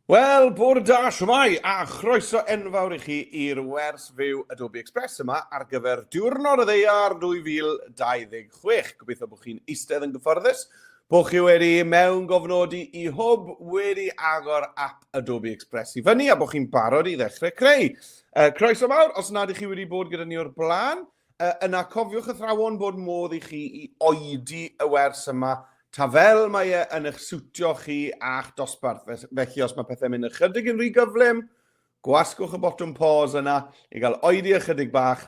Wel, bore da, siwmai, a chroeso enfawr i chi i'r wers fyw Adobe Express yma ar gyfer diwrnod y ddeiar 2026. Gobeithio bod chi'n eistedd yn gyfforddus, bod chi wedi mewn gofnodi i hwb wedi agor app Adobe Express i fyny a bod chi'n barod i ddechrau creu. Croeso mawr, os nad ych chi wedi bod gyda ni o'r blaen, yna cofiwch athrawon bod modd i chi i oedi y wers yma ta fel mae yn eich siwtio chi a'ch dosbarth. Felly os mae pethau'n mynd ychydig yn rhy gyflym, gwasgwch y botwm pause yna i gael oedi ychydig bach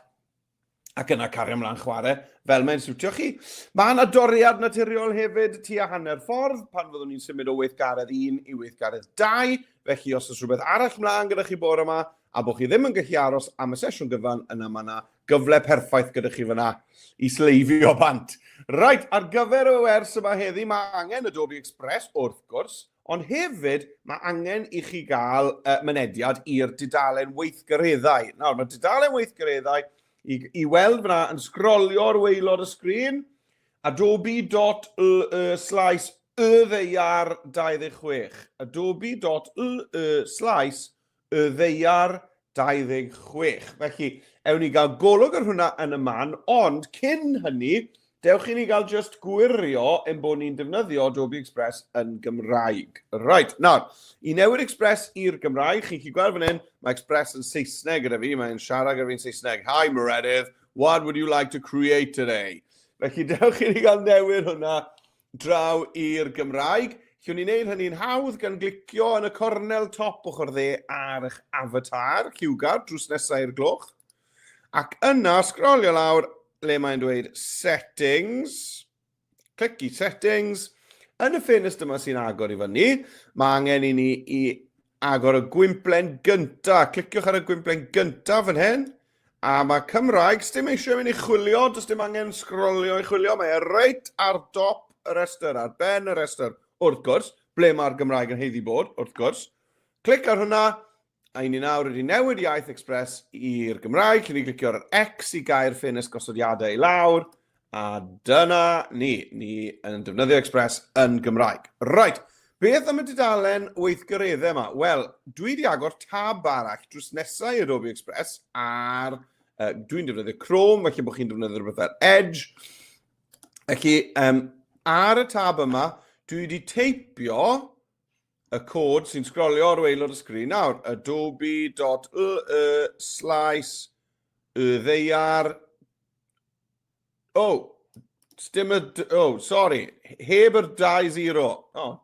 ac yna cario ymlaen chwarae fel mae'n siwtio chi. Mae yna doriad naturiol hefyd tua hanner ffordd pan fyddwn ni'n symud o weithgaredd 1 i weithgaredd 2. Felly os oes rhywbeth arall mlaen gyda chi bore yma a bod chi ddim yn gallu aros am y sesiwn gyfan, yna mae yna gyfle perffaith gyda chi fyna i sleifio bant. Right, ar gyfer y wers yma heddi, mae angen Adobe Express wrth gwrs, ond hefyd mae angen i chi gael mynediad i'r dudalen weithgareddau. Nawr, mae dudalen weithgareddau i weld fyna yn sgrolio'r waelod y sgrin, adobe.l/Ddaear 26. adobe.l/Ddaear 26. Felly, ewn ni gael golwg ar hwnna yn y man, ond cyn hynny, dewch i ni gael just gwirio yn bod ni'n defnyddio Adobe Express yn Gymraeg. Right, nawr, i newid Express i'r Gymraeg, chi'n chi gweld fan hyn, mae Express yn Saesneg gyda fi, mae'n siarad gyda fi'n Saesneg. Hi Meredydd, what would you like to create today? Felly dewch i ni gael newid hwnna draw i'r Gymraeg. Llwn ni'n neud hynny'n hawdd gan glicio yn y cornel top ochr dde ar eich avatar, lliwgar, drws nesaf i'r gloch. Ac yna, sgrolio lawr, le mae'n dweud settings, clic i settings, yn y ffenest yma sy'n agor i fyny, mae angen i ni i agor y gwymplen gyntaf, cliciwch ar y gwymplen gyntaf fan hyn, a mae Cymraeg, sdim eisiau mynd i chwilio, does dim angen sgrolio i chwilio, mae e reit ar dop y restr, ar ben y restr, wrth gwrs, ble mae'r Gymraeg yn heiddi bod, wrth gwrs, clic ar hwnna, a i ni nawr wedi newid iaith Express i'r Gymraeg, chi'n ni glicio ar X i gair ffenest gosodiadau i lawr, a dyna ni yn defnyddio Express yn Gymraeg. Right, beth am y dudalen weithgareddau yma? Wel, dwi wedi agor tab arall drws nesaf i Adobe Express ar, dwi'n defnyddio Chrome, felly bod chi'n defnyddio rhywbeth ar Edge. Felly, ar y tab yma, dwi wedi teipio y cod sy'n sgrolio ar waelod y sgrin. Nawr, adobe.l/Ddaear. Sorry. Heb yr 20.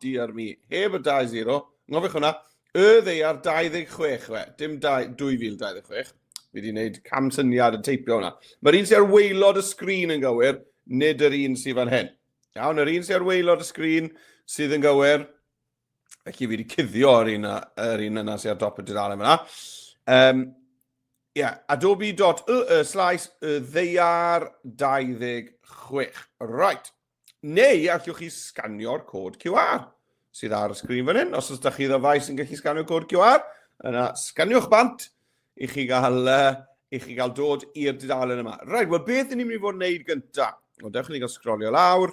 Diar mi. Heb yr 20. Ngofiwch hwnna. Ddaear 26. Dim 2026. Fi wedi gwneud camsyniad yn teipio hwnna. Mae'r un sy'n ar waelod y sgrin yn gywir, nid yr un sy'n fan hyn. Iawn, yr un sy'n ar waelod y sgrin sydd yn gywir. Felly fi wedi cuddio yr un yna sy'n ar dop y dudalen yma. Adobe.l/Ddaear 26. Right. Neu allwch chi sganio'r cod QR sydd ar y sgrin fan hyn. Os ydych chi ddofais yn gallu sganio'r cod QR, yna sganiwch bant i chi gael dod i'r dudalen yma. Right, wel beth ni'n mynd i fod yn neud gyntaf? Wel, dewch i ni gael sgrolio lawr.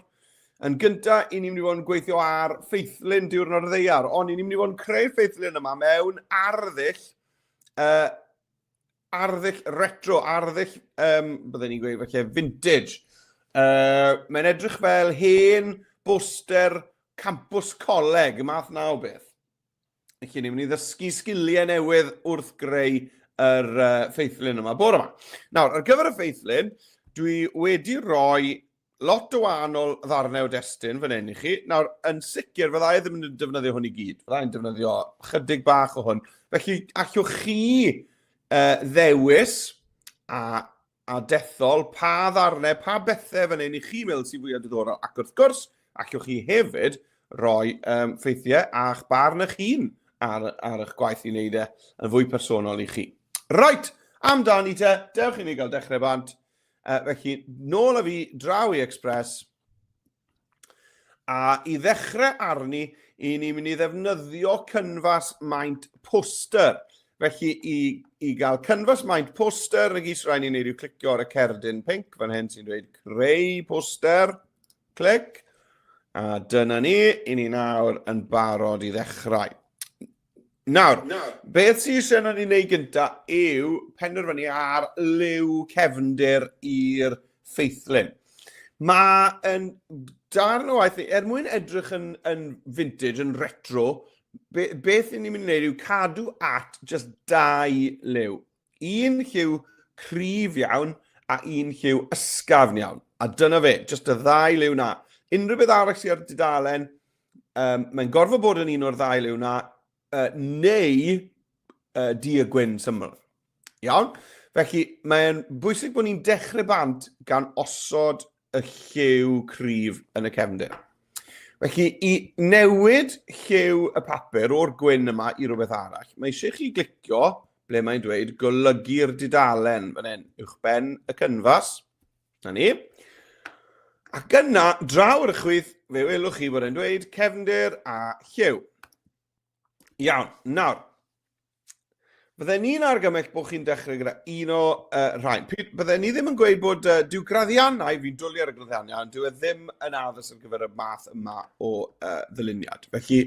Yn gyntaf, i ni'n mynd i fod yn gweithio ar ffeithlyn diwrnod y ddeiar, ond i ni'n mynd i fod yn creu'r ffeithlyn yma mewn arddull retro, byddwn ni'n gweud felly vintage. Mae'n edrych fel hen boster campws coleg, math na o beth. Felly ni'n mynd i ddysgu sgiliau newydd wrth greu yr ffeithlyn yma, bore yma. Nawr, ar gyfer y ffeithlyn, dwi wedi rhoi lot o wahanol ddarnau o destun fan hyn i chi. Nawr, yn sicr, fyddai ddim yn defnyddio hwn i gyd. Fyddai'n defnyddio chydig bach o hwn. Felly, allwch chi ddewis a dethol pa ddarnau, pa bethau fan hyn i chi meddwl sy'n fwy diddorol. Ac wrth gwrs, allwch chi hefyd rhoi ffeithiau a'ch barn eich hun ar eich gwaith i wneud yn fwy personol i chi. Right, amdani te, dewch i ni gael dechrau bant. Felly, nôl â fi draw i Express, a i ddechrau arni, i ni'n mynd i ddefnyddio cynfas maint poster. Felly, i gael cynfas maint poster, yn gys rhaid ni'n neud i'w clicio ar y cerdyn pink, fan hyn sy'n dweud creu poster, clic, a dyna ni, i ni nawr yn barod i ddechrau. Nawr, beth sy'n eisiau ni wneud gyntaf yw penderfynu ar liw cefndir i'r ffeithlyn. Mae'n darn o waith, mwyn edrych yn vintage, yn retro, beth ni'n mynd i wneud yw cadw at just 2 liw. Un lliw cryf iawn a un lliw ysgafn iawn. A dyna fe, just y 2 liw na. Unrhyw beth arall sy'n ar dudalen, mae'n gorfod bod yn un o'r 2 liw na, neu Ddaear gwyn syml. Iawn? Felly, mae'n bwysig bod ni'n dechrau bant gan osod y lliw cryf yn y cefndir. Felly, i newid lliw y papur o'r gwyn yma i rhywbeth arall, mae eisiau chi glicio ble mae'n dweud golygu'r dudalen fan hyn, uwchben y cynfas. Na ni. Ac yna, draw ar y chwith, fe welwch chi bod e'n dweud cefndir a lliw. Iawn, nawr, bydden ni'n argymell bod chi'n dechrau gyda un o rhain. Bydden ni ddim yn gweud bod dyw graddiannau, fi'n dwlu ar y graddiannau, dyw e ddim yn addys ar gyfer y math yma o ddyluniad. Felly,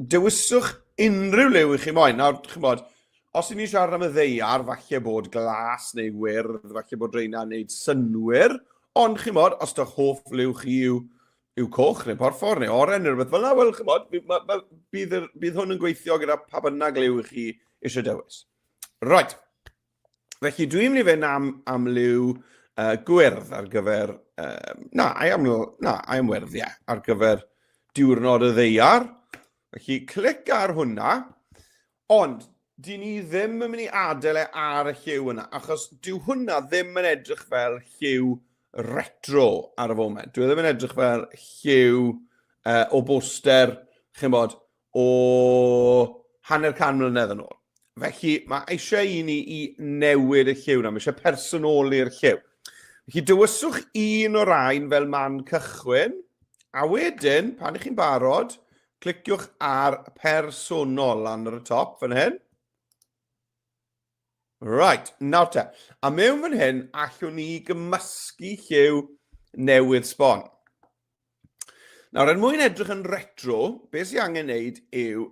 dywyswch unrhyw liw i chi moyn. Nawr, chi'n bod, os ydyn ni siarad am y ddeiar, falle bod glas neu wyrdd, falle bod reina wneud synwyr, ond chi'n bod, os dych hoff liw chi yw coch neu porffor neu oren neu rhywbeth fel yna, wel, chymod, bydd hwn yn gweithio gyda pa bynnag liw i chi eisiau dewis. Right. Felly, dwi'n mynd i fynd am liw gwyrdd ar gyfer, I am wyrdd, ie, ar gyfer diwrnod y ddeiar. Felly, clic ar hwnna, ond di ni ddim yn mynd i adael ar y lliw yna, achos dyw hwnna ddim yn edrych fel lliw retro ar y foment. Dwi ddim yn edrych fel lliw o boster, chi'n bod, o hanner can mlynedd yn ôl. Felly, mae eisiau i ni i newid y lliw na, mae eisiau personoli'r lliw. Felly, dywyswch un o'r rhain fel man cychwyn, a wedyn, pan ych chi'n barod, cliciwch ar personol lan ar y top fan hyn. Right, nawr te. A mewn fan hyn, allwn ni gymysgu lliw newydd sbon. Nawr, mwyn edrych yn retro, beth sy'n angen wneud yw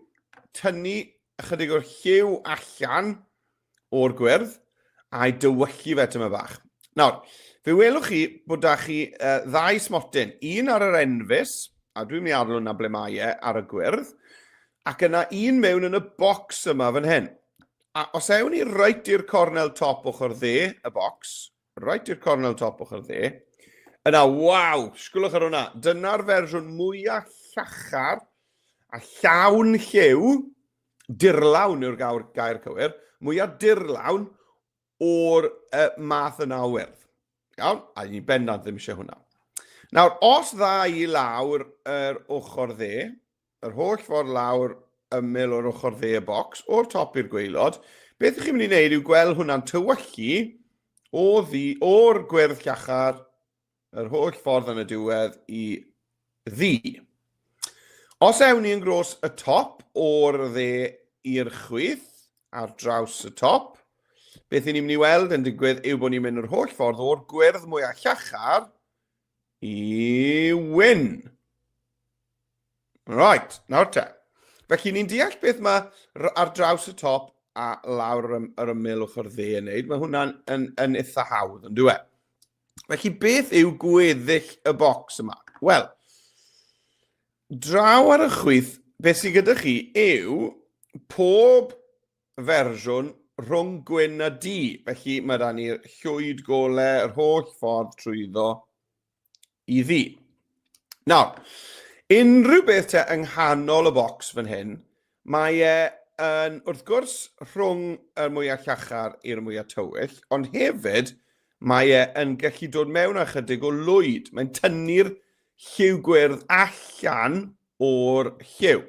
tynnu ychydig o'r lliw allan o'r gwyrdd a'i dywyllu fe tyma bach. Nawr, fe welwch chi bod da chi 2 smotyn. Un ar yr enfys, a dwi'n mynd i adael hwnna ble mae ar y gwyrdd, ac yna un mewn yn y bocs yma fan hyn. A os ewn ni reit i'r cornel top ochr dde, y bocs, reit i'r cornel top ochr dde, yna, waw, sgwlwch ar hwnna, dyna'r fersiwn mwyaf llachar a llawn lliw, dirlawn yw'r gair cywir, mwyaf dirlawn o'r math yna o wyrdd. Iawn? A ni bendant ddim eisiau hwnna. Nawr, os dda i lawr yr ochr dde, yr holl ffordd lawr ymyl o'r ochr dde y bocs, o'r top i'r gwaelod, beth ych chi'n mynd i wneud yw gweld hwnna'n tywyllu o'r gwyrdd llachar, yr holl ffordd yn y diwedd i ddi. Os ewn ni yn gros y top o'r dde i'r chwith, ar draws y top, beth ni'n mynd i weld yn digwydd yw bod ni'n mynd yr holl ffordd o'r gwyrdd mwyaf llachar i wyn. Right, nawr te. Felly ni'n deall beth mae ar draws y top a lawr yr ymyl ochr dde yn neud. Mae hwnna'n yn eitha hawdd, yn dwi? Felly beth yw gweddill y bocs yma? Wel, draw ar y chwith, beth sydd gyda chi yw pob fersiwn rhwng gwyn a du. Felly mae da ni'r llwyd golau, yr holl ffordd trwyddo i ddi. Nawr, unrhyw beth te yng nghanol y bocs fan hyn, mae yn, wrth gwrs, rhwng y mwyaf llachar i'r mwyaf tywyll, ond hefyd mae yn gallu dod mewn â chydig o lwyd. Mae'n tynnu'r lliw gwyrdd allan o'r lliw.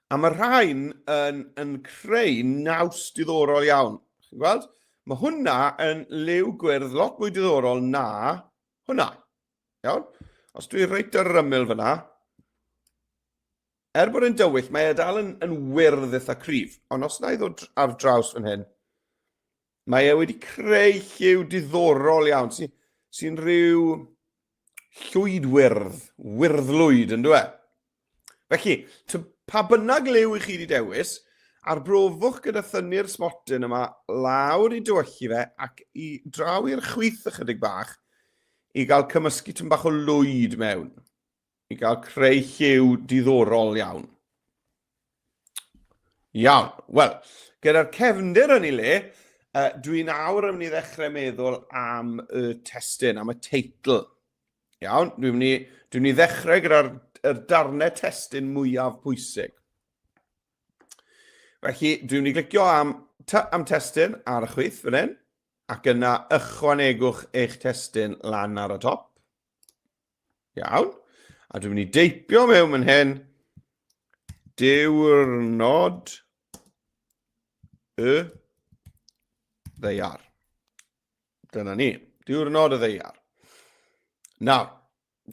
A mae rhain yn creu naws diddorol iawn. Chi'n gweld? Mae hwnna yn liw gwyrdd lot mwy diddorol na hwnna. Iawn? Os dwi reit ar yr ymyl fyna, bod yn dywyll, mae dal yn wyrdd eitha cryf. Ond os na i ddod ar draws fan hyn, mae wedi creu lliw diddorol iawn, sy'n rhyw llwyd wyrdd, wyrddlwyd, yn dwi? Felly, Pa bynnag liw i chi wedi dewis, arbrofwch gyda thynnu'r smotyn yma lawr i dywyllu fe ac i draw i'r chwith ychydig bach i gael cymysgu tyn bach o lwyd mewn. I gael creu lliw diddorol iawn. Iawn. Wel, gyda'r cefndir yn ei le, dwi'n awr yn mynd i ddechrau meddwl am y testyn, am y teitl. Iawn, dwi'n mynd i ddechrau gyda'r darnau testyn mwyaf pwysig. Felly, dwi'n mynd i glicio am testyn ar y chwith fan hyn, ac yna ychwanegwch eich testyn lan ar y top. Iawn. A dwi'n mynd i deipio mewn fan hyn, Diwrnod y Ddaear. Dyna ni, Diwrnod y Ddaear. Nawr,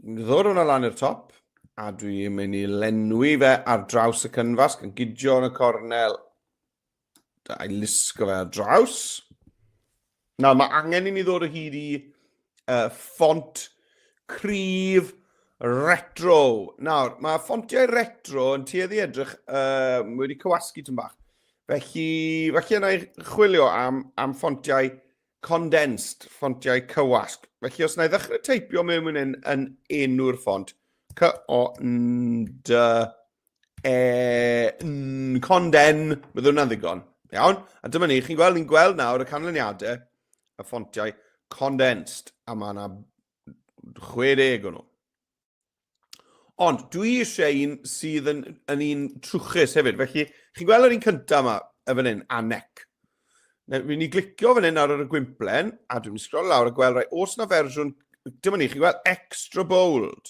ddod hwnna lan i'r top, a dwi'n mynd i lenwi fe ar draws y cynfas, gan gydio yn y cornel, a'i lusgo fe ar draws. Nawr, mae angen i ni ddod o hyd i ffont cryf retro. Nawr, mae ffontiau retro yn tueddu edrych wedi cywasgu tyn bach. Felly yna i chwilio am ffontiau condensed, ffontiau cywasg. Felly, os na i ddechrau teipio mewn yn enw'r ffont, conden, bydd hwnna'n ddigon. Iawn? A dyma ni, chi'n gweld nawr y canlyniadau y ffontiau condensed. A mae yna 60 o nhw. Ond dwi eisiau un sydd yn un trwchus hefyd. Felly, chi'n gweld yr un cyntaf yma, fan hyn, anec. Fi'n mynd i glicio fan hyn ar y gwimplen, a dwi'n sgrol lawr a gweld rai, os na fersiwn, dyma ni, chi'n gweld extra bold.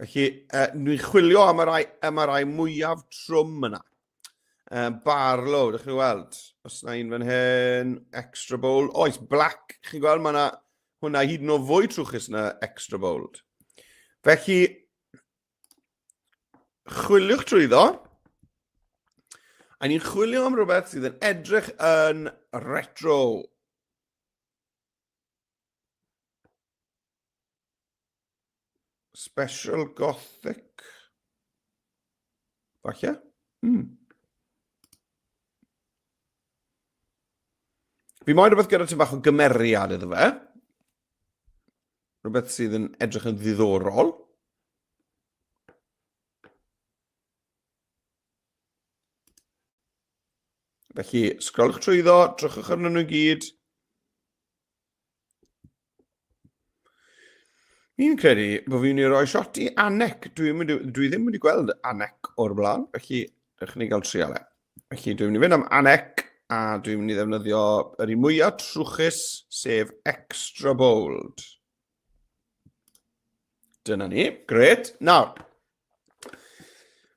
Felly, dwi'n chwilio am y rai mwyaf trwm yna. Barlow, ydych chi'n gweld? Os na un fan hyn, extra bold. Oes, black, chi'n gweld, mae yna hwnna hyd yn o fwy trwchus na extra bold. Felly, chwiliwch trwyddo. A ni'n chwilio am rhywbeth sydd yn edrych yn retro. Special Gothic. Falle? Fi moyn rhywbeth gyda ti bach o gymeriad iddo fe. Rhywbeth sydd yn edrych yn ddiddorol. Felly, sgrolwch trwyddo, drychwch arnyn nhw gyd. Mi'n credu bod fi'n ei roi shot i anec. Dwi ddim wedi gweld anec o'r blaen, felly ddechrau ni gael trial e. Felly, dwi'n mynd i fynd am anec, a dwi'n mynd i ddefnyddio yr un mwyaf trwchus, sef extra bold. Dyna ni, gret. Nawr,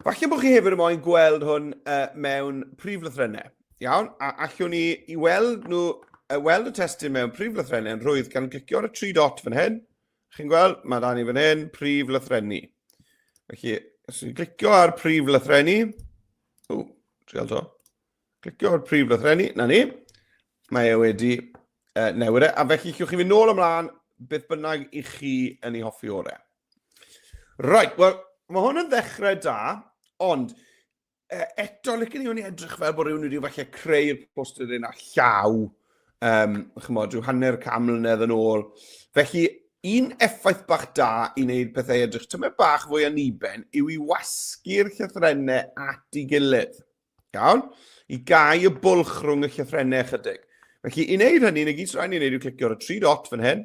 falle bod chi hefyd yn moyn gweld hwn mewn prif lythrennau. Iawn, a allwn ni i weld y testyn mewn prif lythrennau yn rwydd gan glicio ar y 3 dot fan hyn. Chi'n gweld, mae dan ni fan hyn, prif lythrennu. Felly, os ni'n glicio ar prif lythrennu, trial to. Glicio ar prif lythrennu, na ni. Mae e wedi newid e, a felly llwch chi fynd nôl ymlaen beth bynnag i chi yn ei hoffi orau. Right, wel, mae hwn yn ddechrau da, ond eto, licen ni o'n i edrych fel bod rhywun wedi falle creu'r poster yna llaw, chymod, rhyw hanner cam mlynedd yn ôl. Felly, un effaith bach da i wneud pethau edrych tymed bach fwy aniben yw i wasgu'r llythrennau at ei gilydd. Iawn? I gau y bwlch rhwng y llythrennau chydig. Felly, i wneud hynny, neu gyd rhaid i wneud yw clicio ar y 3 dot fan hyn,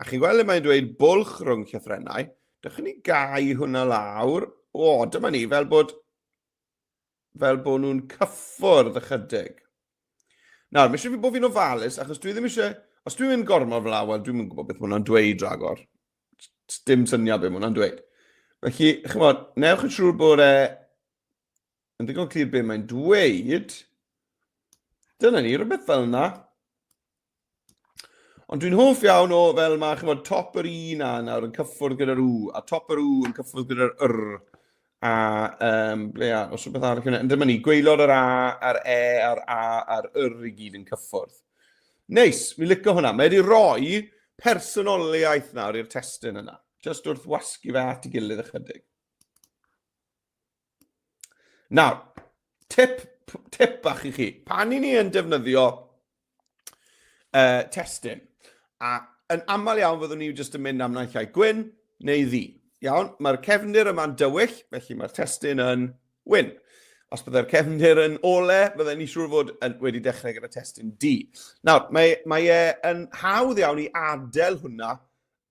a chi'n gweld le mae'n dweud bwlch rhwng llythrennau, dechrau ni gau hwnna lawr. O, dyma ni, fel bod nhw'n cyffwrdd ychydig. Nawr, mae eisiau fi bod fi'n ofalus, achos dwi ddim eisiau... Os dwi'n mynd gormod fel awel, dwi'n mynd gwybod beth mae hwnna'n dweud ragor. Dim syniad beth mae hwnna'n dweud. Felly, chymod, newch yn siŵr bod yn ddigon clir beth mae'n dweud. Dyna ni, rhywbeth fel yna. Ond dwi'n hoff iawn o fel mae, chymod, top yr i na nawr yn cyffwrdd gyda'r w, a top yr w yn cyffwrdd gyda'r yr. A, os rhywbeth arall yna, dyma ni, gweilod yr a, a'r e, a'r a, a'r yr i gyd yn cyffwrdd. Neis, mi'n licio hwnna. Mae wedi rhoi personoliaeth nawr i'r testyn yna. Just wrth wasgu fe at ei gilydd ychydig. Nawr, tip bach i chi. Pan i ni yn defnyddio testyn, a yn aml iawn fyddwn ni jyst yn mynd am naill ai gwyn neu ddi. Iawn, mae'r cefndir yma'n dywyll, felly mae'r testyn yn wyn. Os byddai'r cefndir yn ole, byddai'n ni siŵr fod wedi dechrau gyda testyn di. Nawr, mae yn hawdd iawn i adael hwnna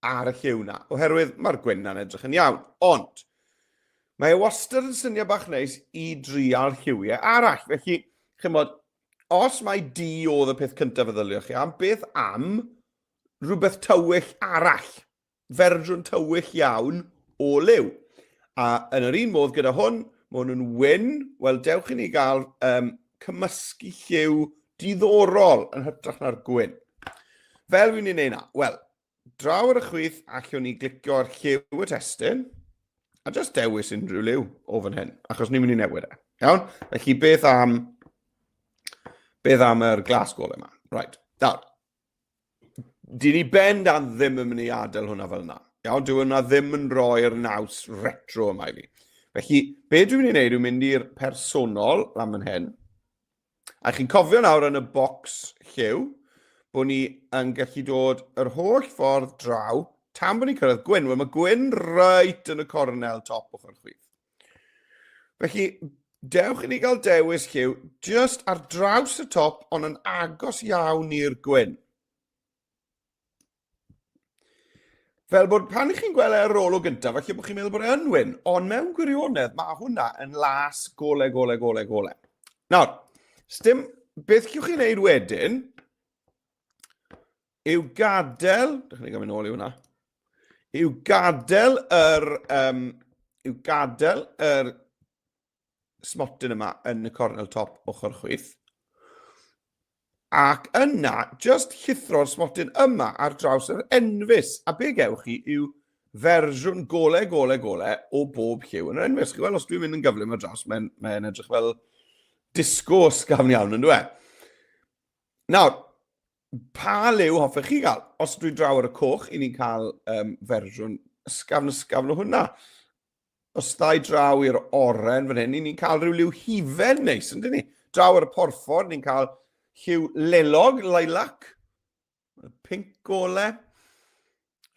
ar y lliw na, oherwydd mae'r gwyn na'n edrych yn iawn. Ond, mae wastad yn syniad bach neis i drial lliwiau arall. Felly, chymod, os mae di oedd y peth cyntaf y ddyliwch chi am, beth am rhywbeth tywyll arall, fersiwn tywyll iawn o liw. A yn yr un modd gyda hwn, mae hwn yn wyn, wel dewch i ni gael cymysgu lliw diddorol yn hytrach na'r gwyn. Fel fi'n ni'n neud na? Wel, draw ar y chwith allwn ni glicio ar lliw y testyn, a just dewis unrhyw liw o fan hyn, achos ni'n mynd i newid e. Iawn? Felly beth am yr glas gole yma? Right. Nawr, di ni bendant ddim yn mynd i adael hwnna fel yna. Iawn, dyw hwnna ddim yn rhoi'r naws retro yma i fi. Felly, be dwi'n mynd i wneud, dwi'n mynd i'r personol am yn hyn. A chi'n cofio nawr yn y bocs lliw, bod ni yn gallu dod yr holl ffordd draw, tan bod ni'n cyrraedd gwyn. Wel, mae gwyn reit yn y cornel top ochr chwith. Felly, dewch i ni gael dewis lliw just ar draws y top, ond yn agos iawn i'r gwyn. Fel bod pan i chi'n gweld e'r rôl o gyntaf, felly bod chi'n meddwl bod e'n wyn, ond mewn gwirionedd mae hwnna yn las gole. Nawr, beth chi'ch chi'n neud wedyn, yw gadael, dechrau ni gael mynd ôl i hwnna, yw gadael yr smotyn yma yn y cornel top ochr chwith, ac yna, just llithro'r smotyn yma ar draws yr enfys. A be gewch chi yw fersiwn gole o bob lliw yn yr enfys. Wel, os dwi'n mynd yn gyflym ar draws, mae'n edrych fel disgo ysgafn iawn yn dweud. Nawr, pa liw hoffech chi gael? Os dwi'n draw ar y coch, i ni'n cael fersiwn ysgafn o hwnna. Os ddau draw i'r oren fan hyn, ni'n cael rhyw liw hifen neis, yndyn ni? Draw ar y porffor, ni'n cael lliw lelog, lilac, pink gole.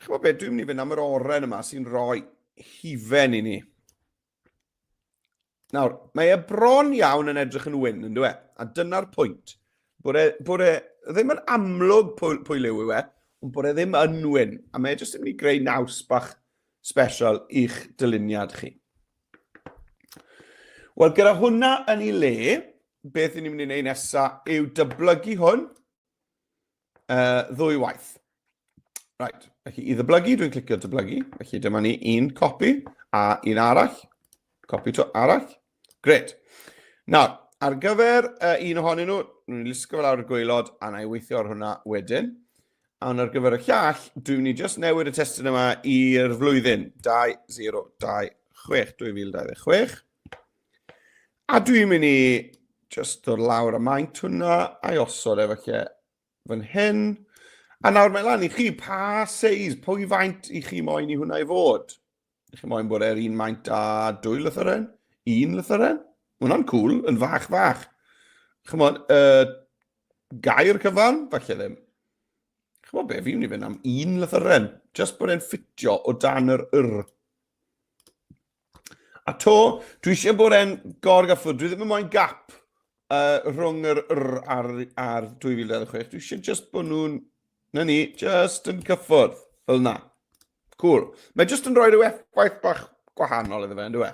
Chymod beth, dwi'n mynd i fynd am yr oren yma sy'n rhoi hifen i ni. Nawr, mae e bron iawn yn edrych yn wyn, yn dweud, a dyna'r pwynt. Bod e ddim yn amlwg pwy liw yw e, ond bod e ddim yn wyn. A mae e jyst yn mynd i greu naws bach special i'ch dyluniad chi. Wel, gyda hwnna yn ei le, beth ni'n mynd i wneud nesaf yw dyblygu hwn ddwy waith. Right, felly i ddyblygu, dwi'n clicio dyblygu. Felly dyma ni un copi a un arall. Copi to arall. Gret. Nawr, ar gyfer un ohonyn nhw, dwi'n lusgo fel awr y gwaelod a na i weithio ar hwnna wedyn. A ar gyfer y llall, dwi'n ni just newid y testyn yma i'r flwyddyn 2026. A dwi'n mynd i just dod lawr y maint hwnna a'i osod efo fan hyn. A nawr mae lan i chi, pa seis, pwy faint i chi moyn i hwnna i fod? I chi moyn bod e'r un maint a 2 lythyren? 1 lythyren? Hwna'n cool, yn fach. Chymod, gair cyfan? Falle ddim. Chymod be, fi'n mynd i fynd am 1 lythyren. Just bod e'n ffitio o dan yr yr. A to, dwi eisiau bod e'n gorgaffwr. Dwi ddim yn moyn gap rhwng yr ar 2026. Dwi eisiau just bod nhw'n, just yn cyffwrdd. Fel na. Cool. Mae just yn rhoi rhyw effaith bach gwahanol iddo fe, ynddo e?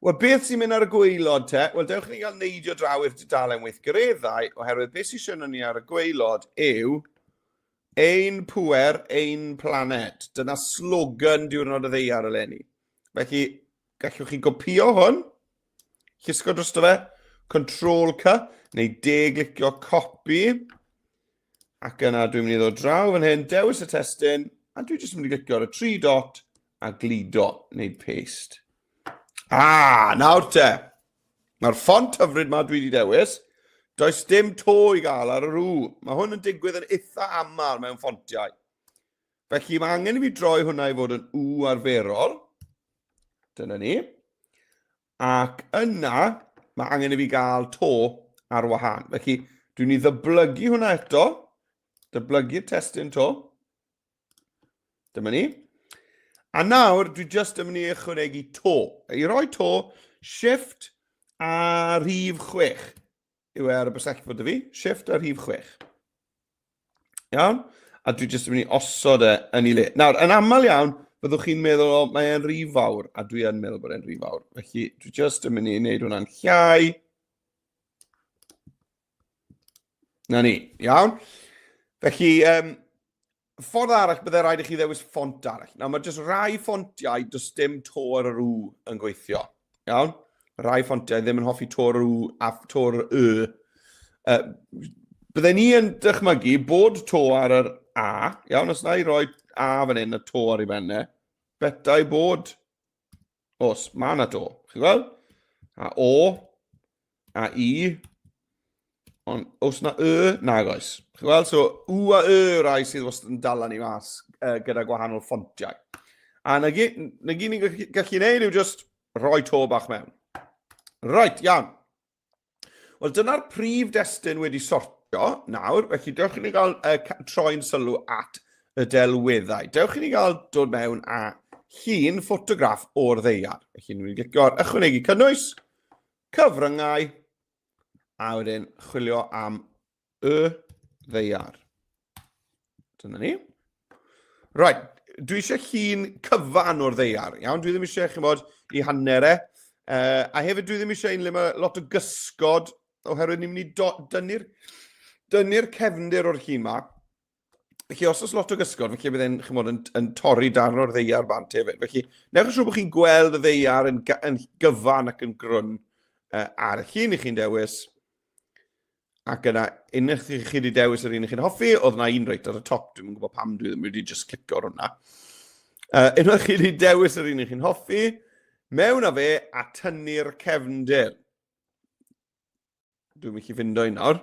Wel, beth sy'n mynd ar y gwaelod te? Wel, dewch ni gael neidio draw i'r dudalen weithgareddau, oherwydd beth sy'n siarad ni ar y gwaelod yw ein pwer, ein planet. Dyna slogan diwrnod y Ddaear eleni. Felly, gallwch chi gopio hwn, llusgo drosto fe, Control-C, neu glicio copi, ac yna dwi'n mynd i ddod draw fan hyn, dewis y testyn, a dwi'n jyst mynd i glicio ar y 3 dot a glido, neu paste. Nawr te, mae'r ffont hyfryd ma dwi wedi dewis, does dim to i gael ar y rŵ. Mae hwn yn digwydd yn eitha aml mewn ffontiau. Felly mae angen i fi droi hwnna i fod yn w arferol. Dyna ni. Ac yna, mae angen i fi gael to ar wahân. Felly, dwi'n ni ddyblygu hwnna eto. Dyblygu'r testyn to. Dyma ni. A nawr, dwi just yn mynd i ychwanegu to. I roi to, shift a rhif 6. Yw ar y bysellfod y fi. Shift a rhif 6. Iawn? A dwi just yn mynd i osod yn ei le. Nawr, yn aml iawn, byddwch chi'n meddwl, o, mae'n rhif fawr, a dwi yn meddwl bod e'n rhif fawr. Felly, dwi just yn mynd i wneud hwnna'n llai. Na ni, iawn? Felly, ffordd arall byddai rhaid i chi ddewis ffont arall. Nawr, mae jyst rai ffontiau, does dim to ar yr w yn gweithio. Iawn? Rai ffontiau ddim yn hoffi to ar yr w a to ar yr y. Byddai ni yn dychmygu bod to ar yr a. Iawn, os na i roi a fan hyn, y to ar ei benne. Betai bod, os, mae yna to. Chi'n gweld? A o, a i. Ond os na nag oes. Chi'n gweld? So, w a rai sydd wastad yn dal ni mas gyda gwahanol ffontiau. A na gyd ni'n gallu neud yw just rhoi to bach mewn. Right, iawn. Wel, dyna'r prif destun wedi sortio nawr. Felly, dewch i ni gael troi'n sylw at y delweddau. Dewch i ni gael dod mewn a llun ffotograff o'r ddaear. Felly, ni'n glicio ar ychwanegu cynnwys, cyfryngau, a wedyn chwilio am y ddaear. Dyna ni. Right, dwi eisiau llun cyfan o'r ddaear. Iawn, dwi ddim eisiau chymod i hanner e. A hefyd dwi ddim eisiau un le mae lot o gysgod oherwydd ni'n mynd i dynnu'r cefndir o'r llun ma. Felly os oes lot o gysgod, felly bydd yn torri darn o'r ddaear bant hefyd. Felly, newch yn siŵr bod chi'n gweld y ddaear yn gyfan ac yn grwn ar y llun i chi'n dewis. Ac yna, unwaith chi wedi dewis yr un chi'n hoffi, oedd yna un reit ar y top, dwi'n gwybod pam dwi ddim wedi just clicio ar hwnna. Unwaith chi wedi dewis yr un chi'n hoffi, mewn â fe a tynnu'r cefndir. Dwi'n mynd i fynd o'i nawr.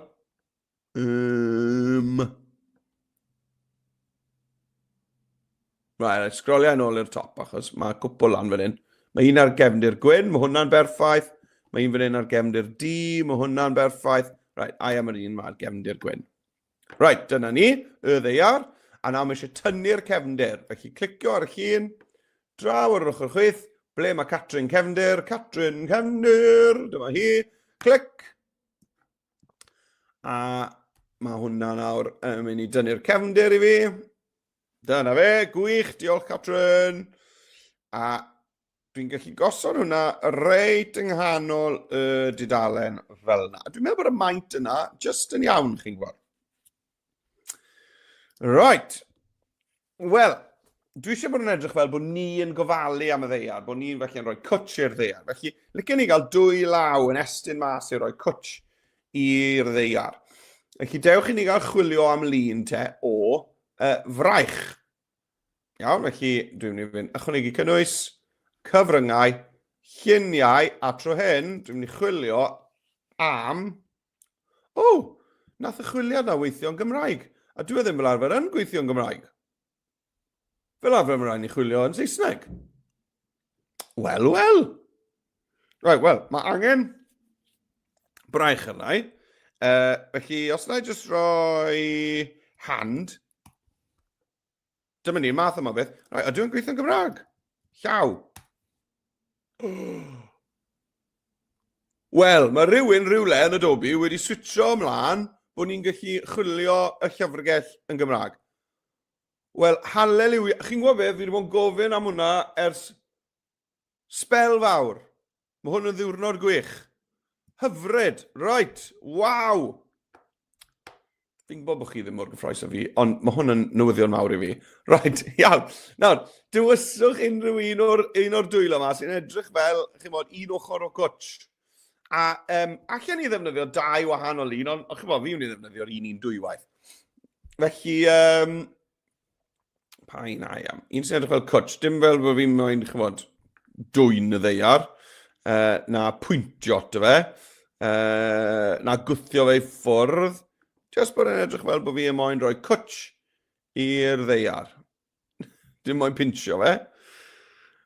Right, sgrolio yn ôl i'r top, achos mae cwpl lan fan hyn. Mae un ar gefndir gwyn, mae hwnna'n berffaith. Mae un fan hyn ar gefndir du, mae hwnna'n berffaith. Right, a am yr un mae'r gefndir gwyn. Right, dyna ni, y ddaear. A nawr mae eisiau tynnu'r cefndir. Felly clicio ar y llun, draw ar yr ochr chwith, ble mae Catrin cefndir, dyma hi, clic. A mae hwnna nawr yn mynd i dynnu'r cefndir i fi. Dyna fe, gwych, diolch Catrin. A dwi'n gallu gosod hwnna reit yng nghanol y dudalen fel yna. Dwi'n meddwl bod y maint yna just yn iawn, chi'n gwybod. Right. Wel, dwi eisiau bod yn edrych fel bod ni yn gofalu am y ddaear, bod ni'n felly yn rhoi cwtch i'r ddaear. Felly, licen ni gael dwy law yn estyn mas i roi cwtch i'r ddaear. Felly, dewch i ni gael chwilio am lun te o fraich. Iawn, felly, dwi'n mynd i fynd ychwanegu cynnwys, cyfryngau, lluniau, a tro hyn, dwi'n mynd i chwilio am... O, nath y chwiliad na weithio'n Gymraeg. A dwi ddim fel arfer yn gweithio'n Gymraeg. Fel arfer mae'n rhaid ni chwilio yn Saesneg. Wel. Right, wel, mae angen braich yna. Felly, os na i just roi hand, dyma ni, math yma beth. Right, a dwi'n gweithio'n Gymraeg. Llaw. Wel, mae rhywun rhywle yn Adobe wedi switcho ymlaen bod ni'n gallu chwilio y llyfrgell yn Gymraeg. Wel, haleluia. Chi'n gwybod beth, fi wedi bod yn gofyn am hwnna ers sbel fawr. Mae hwn yn ddiwrnod gwych. Hyfryd. Right. Waw. Fi'n gwybod bod chi ddim mor gyffroes o fi, ond mae hwn yn newyddion mawr i fi. Right, iawn. Nawr, dywyswch unrhyw un o'r dwylo yma sy'n edrych fel, chi'n bod, un ochr o cwtch. A allan ni ddefnyddio dau wahanol un, ond chi'n bod, fi wedi ddefnyddio'r un dwywaith. Felly, pa un a iawn? Un sy'n edrych fel cwtch, dim fel bod fi'n moyn, chi'n bod, dwy'n y ddeiar, na pwyntio to fe, na gwthio fe i ffwrdd, just bod yn edrych fel bod fi yn moyn rhoi cwtch i'r ddeiar. Dim moyn pinsio fe.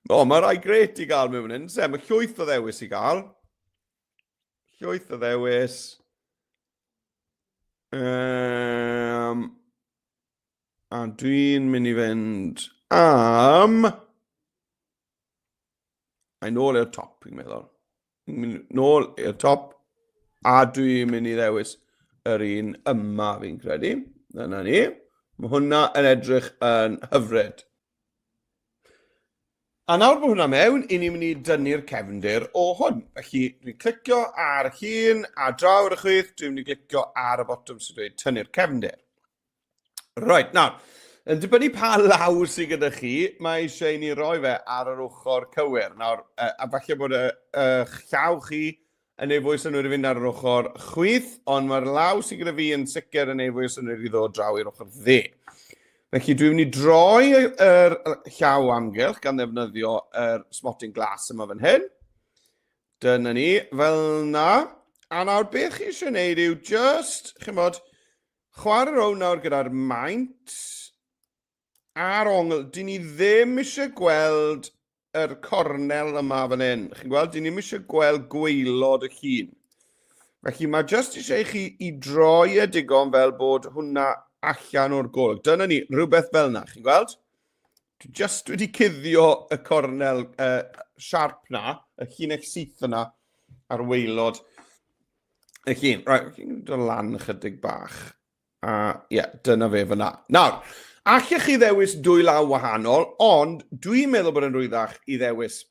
O, mae rai gret i gael mewn hyn. Mae llwyth o ddewis i gael. Llwyth o ddewis. A dwi'n mynd i fynd am... A nôl i'r top, fi'n meddwl. Nôl i'r top. A dwi'n mynd i ddewis yr un yma, fi'n credu. Dyna ni. Mae hwnna yn edrych yn hyfryd. A nawr bod hwnna mewn, i ni'n mynd i dynnu'r cefndir o hwn. Felly, dwi'n clicio ar y llun, a draw ar y chwith, dwi'n mynd i clicio ar y botwm sy'n dweud tynnu'r cefndir. Right, nawr, yn dibynnu pa law sydd gyda chi, mae eisiau ni roi fe ar yr ochr cywir. Nawr, a falle bod y llaw chi yn ei fwy synwyr i fynd ar yr ochr chwith, ond mae'r law sydd gyda fi yn sicr yn ei fwy synwyr i ddod draw i'r ochr dde. Felly dwi'n mynd i droi yr llaw amgylch gan ddefnyddio yr spotting glass yma fan hyn. Dyna ni, fel na. A nawr beth chi eisiau gwneud yw just, chi'n bod, chwarae rown nawr gyda'r maint a'r ongl. Dyn ni ddim eisiau gweld yr cornel yma fan hyn. Chi'n gweld, dyn ni ddim eisiau gweld gwaelod y llun. Felly mae just eisiau chi i droi y digon fel bod hwnna allan o'r golwg. Dyna ni, rhywbeth fel yna, chi'n gweld? Dwi just wedi cuddio y cornel siarp na, y llunach syth yna, ar waelod y llun. Right, chi'n dod lan ychydig bach. Ie, dyna fe fyna. Nawr, allech chi ddewis dwy law wahanol, ond dwi'n meddwl bod yn rwyddach i ddewis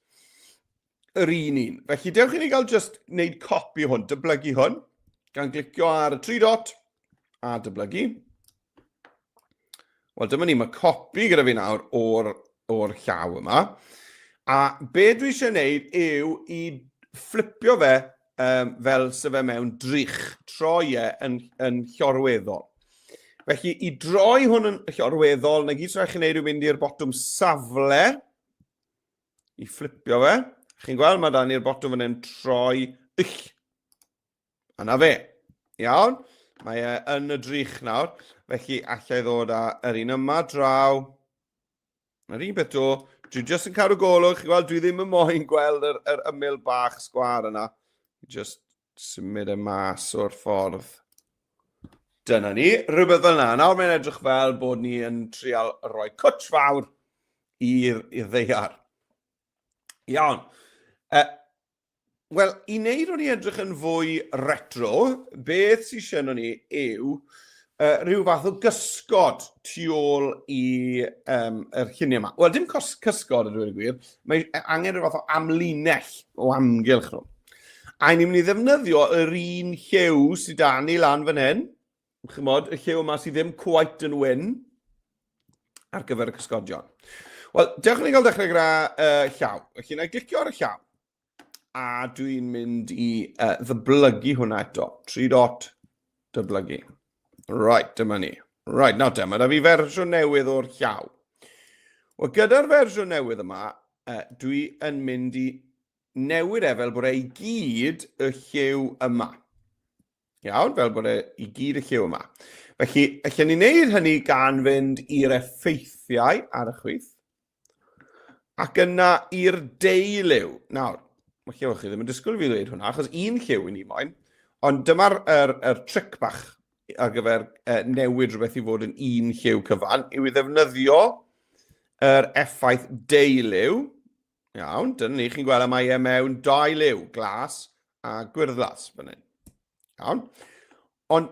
yr un. Felly, dewch i ni gael just wneud copi hwn, dyblygu hwn, gan glicio ar y 3 dot a dyblygu. Wel, dyma ni, mae copi gyda fi nawr o'r llaw yma. A be dwi eisiau gwneud yw i fflipio fe fel sy'n fe mewn drych, troi yn llorweddol. Felly, i droi hwn yn llorweddol, na gyd sy'n rhaid chi'n gwneud yw mynd i'r botwm safle, i fflipio fe. Chi'n gweld, mae dan i'r botwm yn troi ych. A na fe. Iawn? Mae yn y drych nawr, felly allai ddod ar un yma draw. Yr un beth o, dwi jyst yn cadw golwg, chi'n gweld, dwi ddim yn moyn gweld yr ymyl bach sgwar yna. Just symud y mas o'r ffordd. Dyna ni, rhywbeth fel yna. Nawr mae'n edrych fel bod ni yn trial rhoi cwtsh fawr i'r ddaear. Iawn. Wel, i wneud o'n i edrych yn fwy retro, beth sy'n siarad o'n i yw rhyw fath o gysgod tu ôl i'r lluniau yma. Wel, dim cysgod ydw i'n gwir, mae angen rhyw fath o amlinell o amgylch nhw. A ni'n mynd i ddefnyddio yr un lliw sydd da ni lan fan hyn. Chymod, y lliw yma sydd ddim quite yn wyn ar gyfer y cysgodion. Wel, dewch ni gael dechrau gyda llaw. Felly, na i glicio ar y llaw. A dwi'n mynd i ddyblygu hwnna eto. 3 dot, dyblygu. Right, dyma ni. Right, nawr dyma, da fi fersiwn newydd o'r llaw. Wel, gyda'r fersiwn newydd yma, dwi yn mynd i newid fel bod ei gyd y lliw yma. Iawn, fel bod ei gyd y lliw yma. Felly, allan ni wneud hynny gan fynd i'r effeithiau ar y chwith, ac yna i'r deuliw. Nawr, mae lliw chi ddim yn disgwyl fi ddweud hwnna, achos un lliw i ni moyn, ond dyma'r tric bach ar gyfer newid rhywbeth i fod yn un lliw cyfan, yw i ddefnyddio yr effaith deuliw. Iawn, dyna ni, chi'n gweld mae mewn 2 liw, glas a gwyrddlas. Iawn, ond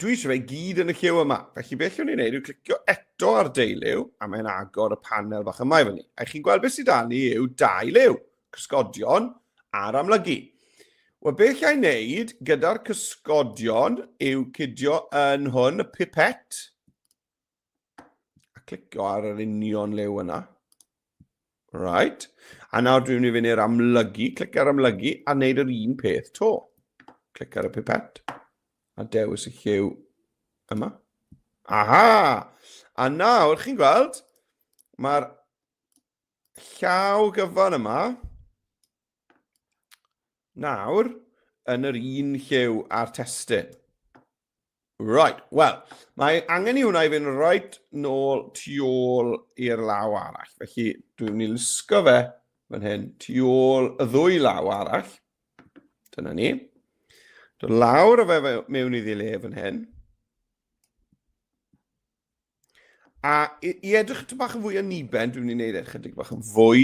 dwi eisiau fe gyd yn y lliw yma. Felly beth yw'n ni'n gwneud yw clicio eto ar deuliw, a mae'n agor y panel bach yma i fyny. A chi'n gweld beth sydd da ni yw 2 liw, cysgodion a'r amlygu. Wel, beth llai wneud gyda'r cysgodion yw cydio yn hwn, y pipet, a clicio ar yr union liw yna. Right. A nawr dwi'n mynd i fynd i'r amlygu, clic ar amlygu, a wneud yr un peth to. Clic ar y pipet, a dewis y lliw yma. Aha! A nawr, chi'n gweld, mae'r llaw gyfan yma, nawr, yn yr un lliw a'r testyn. Right, wel, mae angen i hwnna i fynd nôl tu ôl i'r law arall. Felly, dwi'n mynd i lusgo fe fan hyn, tu ôl y ddwy law arall. Dyna ni. Dod lawr o fe mewn iddi le fan hyn. A i edrych ty bach yn fwy o niben, dwi'n mynd i wneud chydig bach yn fwy.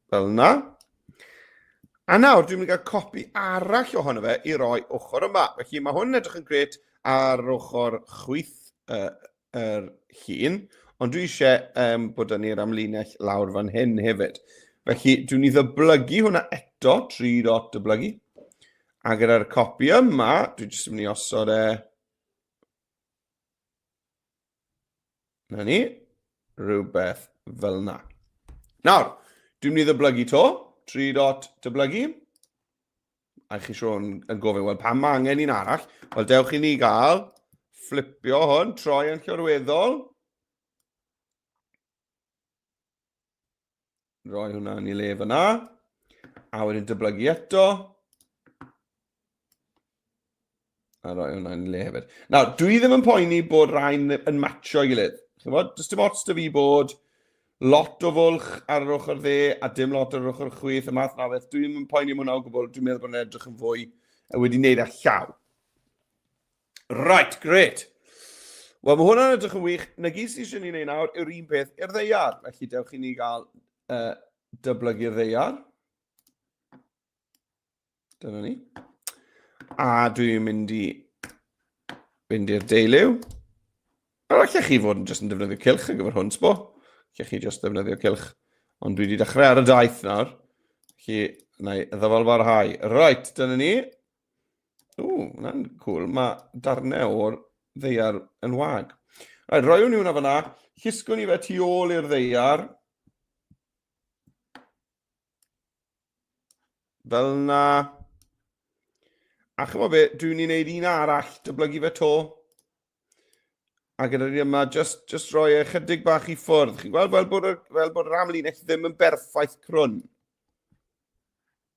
Fel yna. A nawr, dwi'n mynd i gael copi arall ohono fe i roi ochr yma. Felly mae hwn yn edrych yn gret ar ochr chwyth yr llun, ond dwi eisiau bod ni'r amlinell lawr fan hyn hefyd. Felly, dwi'n i ddyblygu hwnna eto, 3 dot dyblygu. A gyda'r copi yma, dwi'n jyst yn mynd i osod na ni, rhywbeth fel yna. Nawr, dwi'n mynd i ddyblygu to, 3 dot dyblygu. A chi siôn yn gofyn, wel, pam mae angen un arall? Wel, dewch i ni gael flipio hwn, troi yn llorweddol. Roi hwnna yn ei le fyna. A wedyn dyblygu eto. A roi hwnna yn ei le hefyd. Nawr, dwi ddim yn poeni bod rhain yn matcho i gilydd. Does dim ots da fi bod lot o fwlch ar yr ochr dde a dim lot ar yr ochr chwyth y math na beth. Dwi ddim yn poeni am hwnna o gwbl. Dwi'n meddwl bod yn edrych yn fwy a wedi wneud â llaw. Right, great. Wel, mae hwnna'n edrych yn wych. Na gyd sydd eisiau ni wneud nawr yw'r un peth i'r ddeiar. Felly, dewch i ni gael dyblygu'r ddeiar. Dyna ni. A dwi'n mynd i'r deilyw. Wel, allech chi fod yn jyst yn defnyddio cylch ar gyfer hwn, sbo. Allech chi jyst defnyddio cylch. Ond dwi wedi dechrau ar y daith nawr. Felly, na i ddyfalbarhau. Right, dyna ni. Hwnna'n cool. Mae darnau o'r ddeiar yn wag. Right, roi hwn i hwnna fyna. Llusgwn i fe tu ôl i'r ddeiar. Fel yna. A chymod be, dwi'n i wneud un arall, dyblygu fe to. A gyda'r yma, just roi chydig bach i ffwrdd. Chi'n gweld fel bod yr amlinell ddim yn berffaith crwn.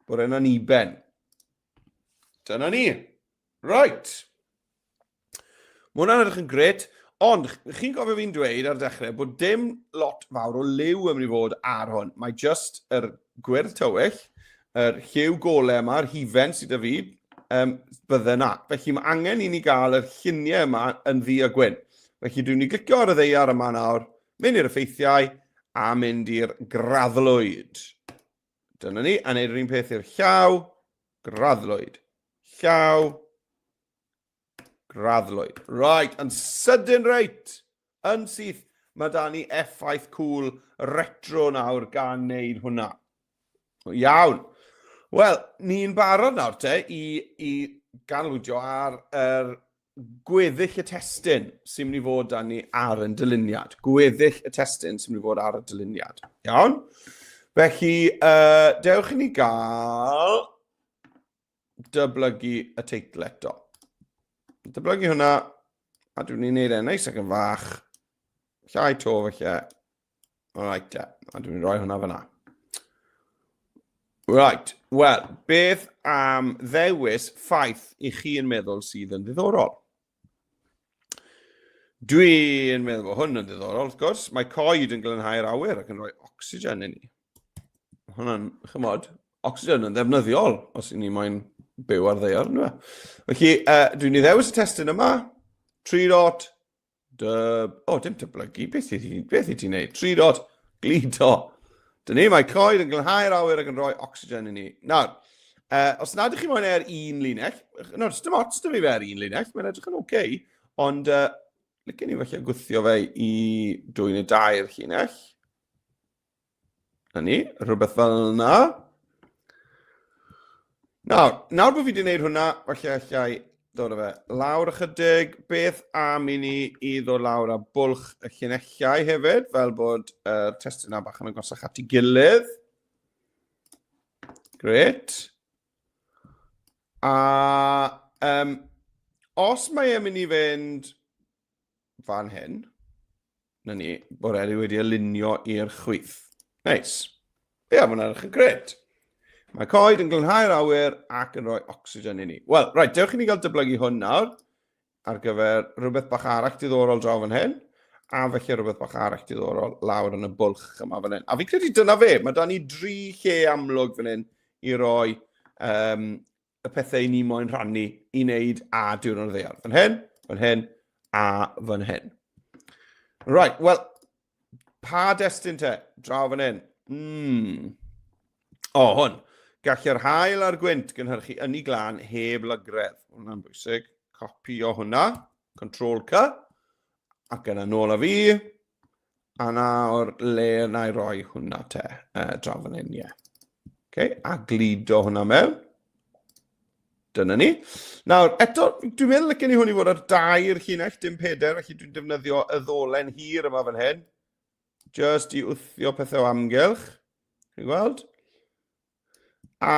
Bod yna'n iben. Dyna ni. Right. Mae hwnna'n edrych yn gret, ond chi'n gofio fi'n dweud ar dechrau bod dim lot fawr o liw yn mynd i fod ar hwn. Mae just yr gwyrdd tywyll, yr lliw golau yma, yr hifen sydd â fi, bydde na. Felly mae angen i ni gael yr lluniau yma yn ddi a gwyn. Felly dwi'n ni glicio ar y ddeiar yma nawr, mynd i'r effeithiau a mynd i'r graddlwyd. Dyna ni, a wneud yr un peth i'r llaw, graddlwyd. Llaw, graddlwyd. Right, yn sydyn reit, yn syth, mae da ni effaith cool retro nawr gan wneud hwnna. Iawn. Wel, ni'n barod nawr te i ganolbwyntio ar yr gweddill y testun sy'n mynd i fod da ni ar y dyluniad. Gweddill y testun sy'n mynd i fod ar y dyluniad. Iawn? Felly, dewch i ni gael dyblygu y teitl eto. Dyblygu hwnna, a dwi'n ni'n neud neis ac yn fach. Llai to felly. Alright, a dwi'n rhoi hwnna fyna. Right, wel, beth am ddewis ffaith i chi yn meddwl sydd yn ddiddorol? Dwi'n meddwl bod hwn yn ddiddorol, wrth gwrs. Mae coed yn glanhau'r awyr ac yn rhoi ocsigen i ni. Hwna'n, chymod, ocsigen yn ddefnyddiol os i ni moyn byw ar ddeiar. Felly, dwi'n i ddewis y testyn yma. 3 dot, dim dyblygu, beth i ti'n neud? 3 dot, glido. Dyna ni, mae coed yn glanhau'r awyr ac yn rhoi ocsigen i ni. Nawr, os nad ydych chi moyn un linell, nawr, dim ots da fi fe un linell, mae'n edrych yn oce, ond licen ni felly gwthio fe i dwy'n y 2 llinell. Na ni, rhywbeth fel yna. Nawr bod fi wedi gwneud hwnna, felly allai ddod o fe lawr ychydig. Beth am i ni i ddod lawr a bwlch y llinellau hefyd, fel bod y testyn yna bach yn agosach at ei gilydd. Gret. A os mae e'n mynd i fynd fan hyn, na ni, bod Eri wedi alunio i'r chwyth. Neis. Ie, mae'n edrych yn gret. Mae coed yn glanhau'r awyr ac yn rhoi ocsigen i ni. Wel, rhaid, dewch i ni gael dyblygu hwn nawr ar gyfer rhywbeth bach arall diddorol draw fan hyn. a felly rhywbeth bach arall diddorol lawr yn y bwlch yma fan hyn. A fi'n credu dyna fe, mae da ni 3 lle amlwg fan hyn i roi y pethau ni moyn rhannu i wneud a diwrnod ddaear. Fan hyn, a fan hyn. Right, wel, pa destun te? Draw fan hyn. O, hwn. Gallai'r hael a'r gwynt gynhyrchu yn ei glan heb lygredd. Hwna'n bwysig. Copio hwnna. Control-C. Ac yna nôl â fi. A nawr le yna i roi hwnna te. Draw fan hyn, ie. Okay, a glido hwnna mewn. Dyna ni. Nawr, eto, dwi'n meddwl licen i hwn i fod ar 2 llinell, dim 4, felly dwi'n defnyddio y ddolen hir yma fan hyn. Just i wthio pethau o amgylch. Chi'n gweld? A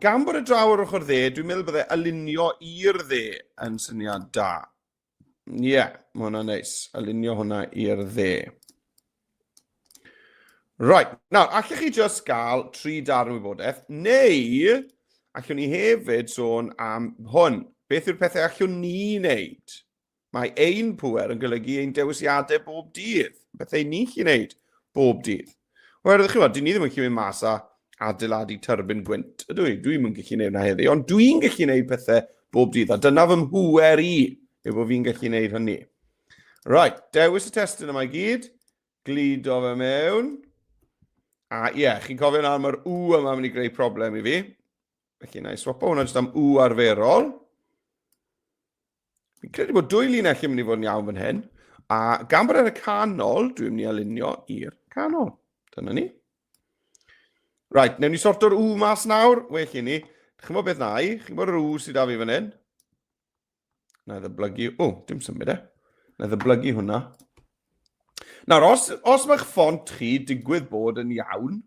gan bod y draw ar ochr dde, dwi'n meddwl byddai alunio i'r dde yn syniad da. Ie, mae hwnna'n neis. Alunio hwnna i'r dde. Right, nawr, allech chi just gael 3 darn wybodaeth, neu allwn ni hefyd sôn am hwn. Beth yw'r pethau allwn ni wneud? Mae ein pŵer yn golygu ein dewisiadau bob dydd. Bethau ni chi wneud bob dydd. Wel, ydych chi'n dyn ni ddim yn gallu mynd mas a adeiladu turbin gwynt. Ydw i, dwi'n yn gallu wneud hwnna heddi, ond dwi'n gallu wneud pethau bob dydd. A dyna fy mhŵer i, yw bod fi'n gallu wneud hynny. Right, dewis y testyn yma i gyd. Glido fe mewn. A ie, chi'n cofio nawr mae'r w yma mynd i greu problem i fi. Felly na i swapo hwnna jyst am w arferol. Fi'n credu bod 2 linell yn mynd i fod yn iawn fan hyn. A gan bod yn y canol, dwi'n mynd i alunio i'r canol. Dyna ni. Right, newn ni sorto'r w mas nawr. Well i ni. Chi'n bod beth na i? Chi'n bod yr w sydd â fi fan hyn? Na i ddyblygu. O, dim symud e. Na i ddyblygu hwnna. Nawr, os mae'ch ffont chi digwydd bod yn iawn,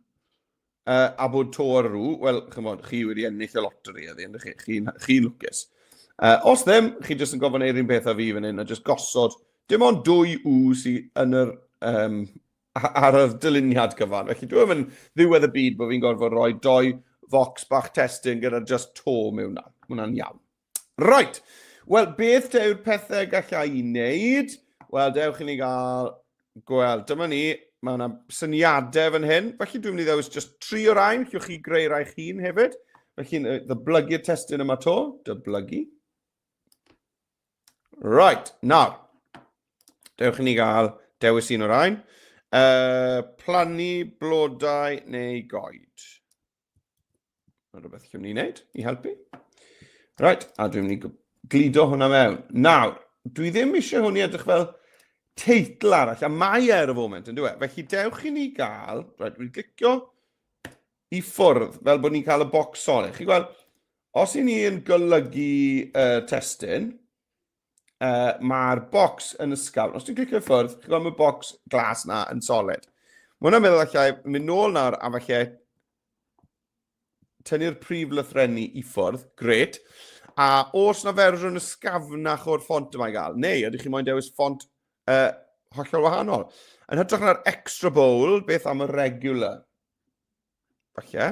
a bod to ar rw, wel, chi wedi ennill y loteri ydy, chi'n lwcus. Os ddim, chi jyst yn gofyn ei'r un peth a fi fan hyn, a jyst gosod, dim ond 2 w sydd yn ar y dyluniad gyfan. Felly, dwi'n mynd ddiwedd y byd bod fi'n gorfod rhoi 2 focs bach testyn gyda just to mewn na. Hwna'n iawn. Right, wel, beth yw'r pethau gallai i wneud? Wel, dewch i ni gael... Gweld, dyma ni, mae yna syniadau fan hyn. Felly dwi'n mynd i ddewis just 3 o'r ein, llwch chi greu rai chi'n hefyd. Felly, ddyblygu'r testyn yma to. Dyblygu. Right, nawr. Dewch i ni gael dewis un o'r ein. Plannu, blodau neu goed. Mae rhywbeth llwn ni'n neud i helpu. Right, a dwi'n mynd i glido hwnna mewn. Nawr, dwi ddim eisiau hwnni edrych fel teitl arall, a mae ar y foment, yn dweud. Felly, dewch i ni gael, dwi'n glicio i ffwrdd, fel bod ni'n cael y bocs solid. Chi'n gweld, os i ni'n golygu testyn, mae'r bocs yn ysgafn. Os dwi'n glicio i ffwrdd, chi'n gweld mae'r bocs glas na yn solid. Mae hwnna'n meddwl allai mynd nôl nawr a falle tynnu'r prif lythrennu i ffwrdd, gret, a os na fersiwn ysgafnach o'r ffont yma i gael, neu ydych chi'n moyn dewis ffont hollol wahanol. Yn hytrach na'r extra bold, beth am y regular? Falle.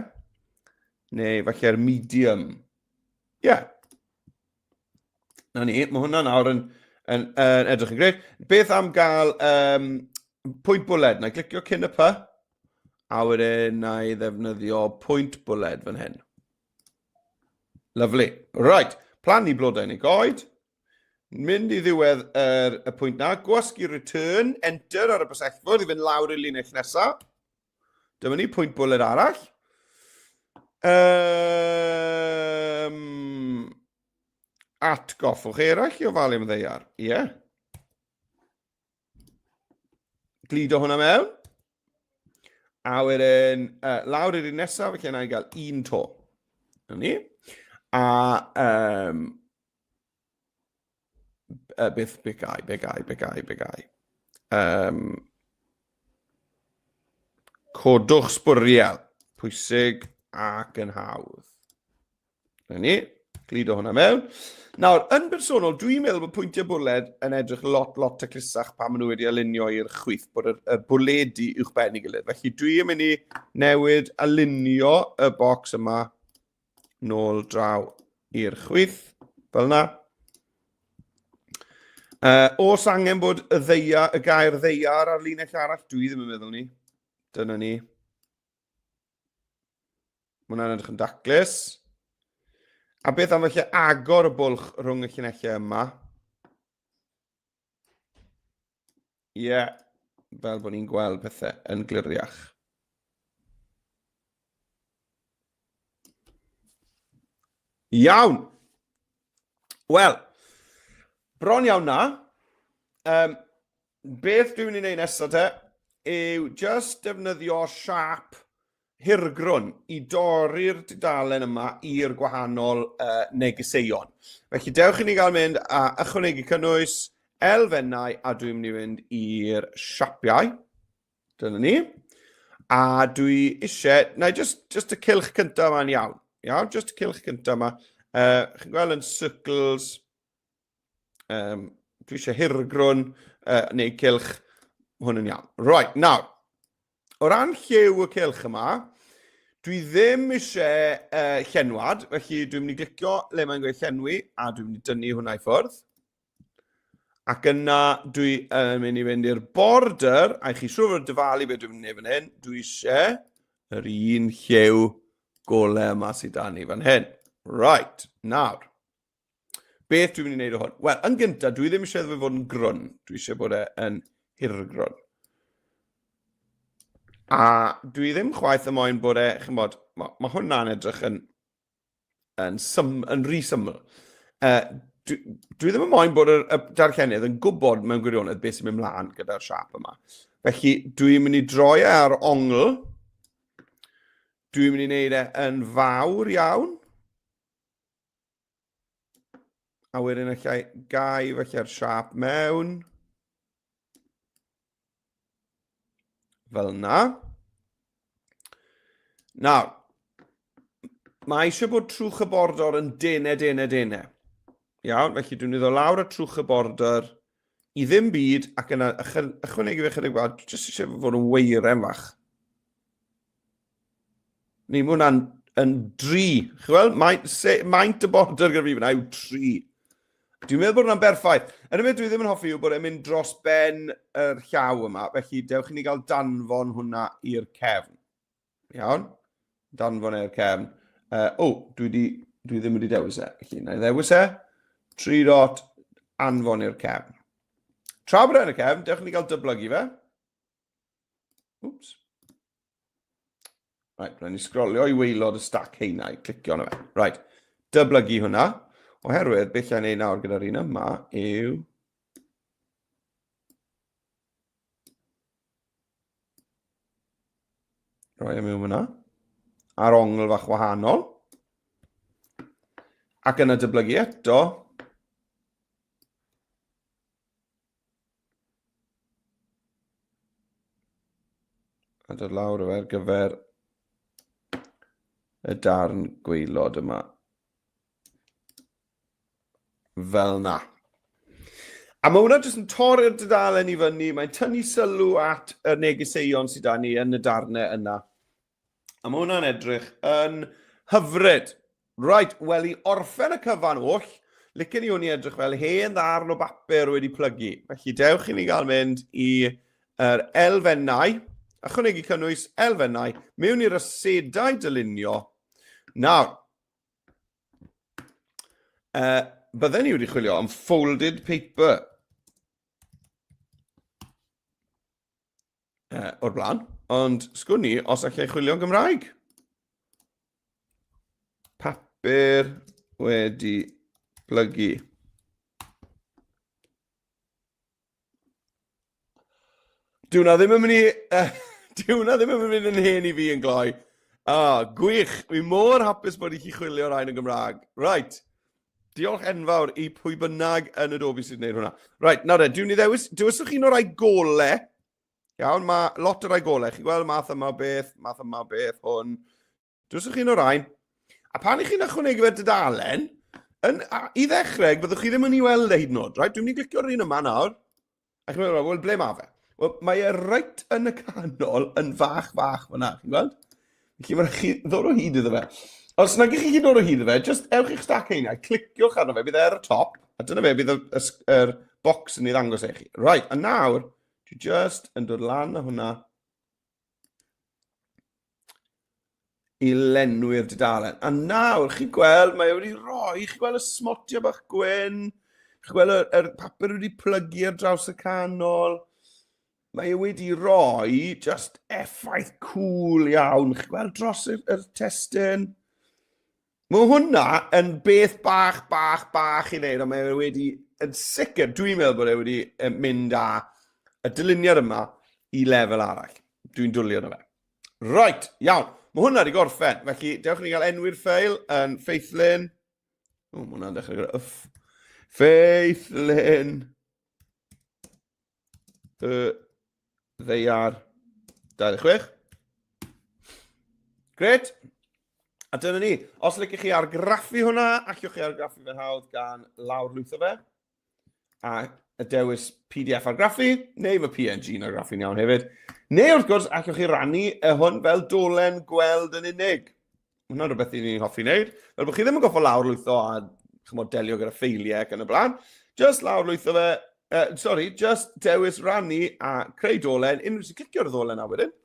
Neu falle'r medium. Ie. Yeah. Na ni, mae hwnna nawr yn edrych yn greu. Beth am gael pwynt bwled? Na i glicio cyn y P. A wedyn na i ddefnyddio pwynt bwled fan hyn. Lovely. Right. Plannu blodau neu goed. Mynd i ddiwedd y pwynt na, gwasgu return, enter ar y bysellfwrdd i fynd lawr i'r linell nesaf. Dyma ni, pwynt bwled arall. Atgoffwch eraill i ofalu am ddeiar. Ie. Yeah. Glido hwnna mewn. A wedyn, lawr i'r un nesaf, felly yna i gael 1 to. Dyna ni. A... beth begai. Codwch sbwriel. Pwysig ac yn hawdd. Dyna ni. Glido hwnna mewn. Nawr, yn bersonol, dwi'n meddwl bod pwyntiau bwled yn edrych lot taclusach pan maen nhw wedi alunio i'r chwith, bod y bwledi uwch ben i gilydd. Felly dwi'n mynd i newid alunio y bocs yma nôl draw i'r chwith, fel yna. Os angen bod y gair ddaear ar linell arall, dwi ddim yn meddwl ni. Dyna ni. Mae hwnna'n edrych yn daclus. A beth am felly agor y bwlch rhwng y llunellau yma? Ie, fel bod ni'n gweld pethau yn gliriach. Iawn. Wel, bron iawn na. Beth dwi'n mynd i wneud nesaf te yw just defnyddio siap hirgrwn i dorri'r dudalen yma i'r gwahanol negeseuon. Felly dewch i ni gael mynd a ychwanegu cynnwys elfennau a dwi'n mynd i fynd i'r siapiau. Dyna ni. A dwi eisiau, na just y cylch cyntaf yma'n iawn. Iawn, just y cylch cyntaf yma. Chi'n gweld yn circles. Dwi eisiau hirgrwn neu cylch. Hwn yn iawn. Right, nawr. O ran lliw y cylch yma, dwi ddim eisiau llenwad. Felly dwi'n mynd i glicio le mae'n gweud llenwi a dwi'n mynd i dynnu hwnna i ffwrdd. Ac yna dwi yn mynd i fynd i'r border, a chi siŵr fod dyfalu beth dwi'n mynd i fan hyn, dwi eisiau yr un lliw golau yma sydd da ni fan hyn. Right, nawr. Beth dwi'n mynd i wneud o hwn? Wel, yn gyntaf, dwi ddim eisiau iddo fod yn grwn. Dwi eisiau bod e'n hirgrwn. A dwi ddim chwaith y moyn bod chi'n bod, mae hwnna'n edrych yn rhy syml. Dwi ddim yn moyn bod y darllenydd yn gwybod mewn gwirionedd beth sy'n mynd mlaen gyda'r siap yma. Felly, dwi'n mynd i droi ar ongl. Dwi'n mynd i wneud yn fawr iawn. A wedyn allai gau felly'r siap mewn. Fel yna. Nawr, mae eisiau bod trwch y border yn dene. Iawn, felly dwi'n iddo lawr y trwch y border i ddim byd ac yna ychwanegu fe chydig bach, jyst eisiau fod yn weiren fach. Ni, mae hwnna'n dri. Chywel, maint y border gyda fi fyna yw 3. Dwi'n meddwl bod hwnna'n berffaith. Yn y beth dwi ddim yn hoffi yw bod e'n mynd dros ben yr llaw yma, felly dewch i ni gael danfon hwnna i'r cefn. Iawn? Danfon i'r cefn. Dwi ddim wedi dewis e. Felly, na i ddewis e. 3 dot, anfon i'r cefn. Tra bod e'n y cefn, dewch i ni gael dyblygu fe. Oops. Right, rhaid ni sgrolio i weilod y stack heina, i clicio na fe. Right, dyblygu hwnna. Oherwydd, beth lle neud nawr gyda'r un yma yw... Roi am yw hwnna. Ar ongl fach wahanol. Ac yna dyblygu eto. A dod lawr o fe ar gyfer y darn gwaelod yma. Fel na. A mae hwnna jyst yn torri'r dudalen i fyny, mae'n tynnu sylw at y negeseuon sydd da ni yn y darnau yna. A mae hwnna'n edrych yn hyfryd. Right, wel i orffen y cyfan oll, licen ni hwn i edrych fel hen ddarn o bapur wedi plygu. Felly dewch i ni gael mynd i'r elfennau, ychwanegu cynnwys elfennau, mewn i'r asedau dylunio. Nawr, bydden ni wedi chwilio am folded paper o'r blaen, ond sgwn ni os allai chwilio yn Gymraeg. Papur wedi plygu. Dyw na ddim yn mynd yn hen i fi yn gloi. Gwych, fi mor hapus bod i chi chwilio rhain yn Gymraeg. Right. Diolch enfawr i pwy bynnag yn Adobe sydd wneud hwnna. Right, nawr dwi'n ni dewyswch chi'n o rai golau. Iawn, mae lot o rai golau. Chi'n gweld math yma beth, hwn. Dewyswch chi'n o rai. A pan i chi'n ychwanegu fe dudalen, i ddechrau, byddwch chi ddim yn ei weld e hyd yn oed. Right? Dwi'n mynd i glicio'r un yma nawr. A chi'n meddwl, wel, ble mae fe? Wel, mae e reit yn y canol yn fach fyna. Chi'n gweld? Felly mae'n chi ddod o hyd iddo fe. Os nag chi dod o hyd o fe, just ewch i'ch stack heina, cliciwch arno fe, bydd e ar y top, a dyna fe bydd yr bocs yn ei ddangos i chi. Right, a nawr, dwi just yn dod lan o hwnna i lenwi'r dudalen. A nawr, chi'n gweld, mae wedi rhoi, chi'n gweld y smotio bach gwyn, chi'n gweld y papur wedi plygu ar draws y canol, mae wedi rhoi just effaith cool iawn. Chi'n gweld dros y testyn? Mae hwnna yn beth bach i wneud, ond mae wedi, yn sicr, dwi'n meddwl bod e wedi mynd â y dyluniad yma i lefel arall. Dwi'n dwlio na fe. Right, iawn. Mae hwnna wedi gorffen. Felly, dewch ni gael enwi'r ffeil yn ffeithlyn. O, mae hwnna'n dechrau gyda yff. Ffeithlyn. Ddaear 26. Gret. A dyna ni. Os licech chi argraffu hwnna, allwch chi argraffu fe hawdd gan lawr lwytho fe. A y dewis PDF argraffu, neu mae PNG yn argraffu'n iawn hefyd. Neu wrth gwrs, allwch chi rannu hwn fel dolen gweld yn unig. Hwna'n rhywbeth i ni'n hoffi wneud. Fel bod chi ddim yn goffo lawr lwytho a chymod delio gyda ffeiliau ac yn y blaen. Just lawr lwytho fe. Just dewis rannu a creu dolen. Unrhyw sy'n clicio'r dolen a wedyn,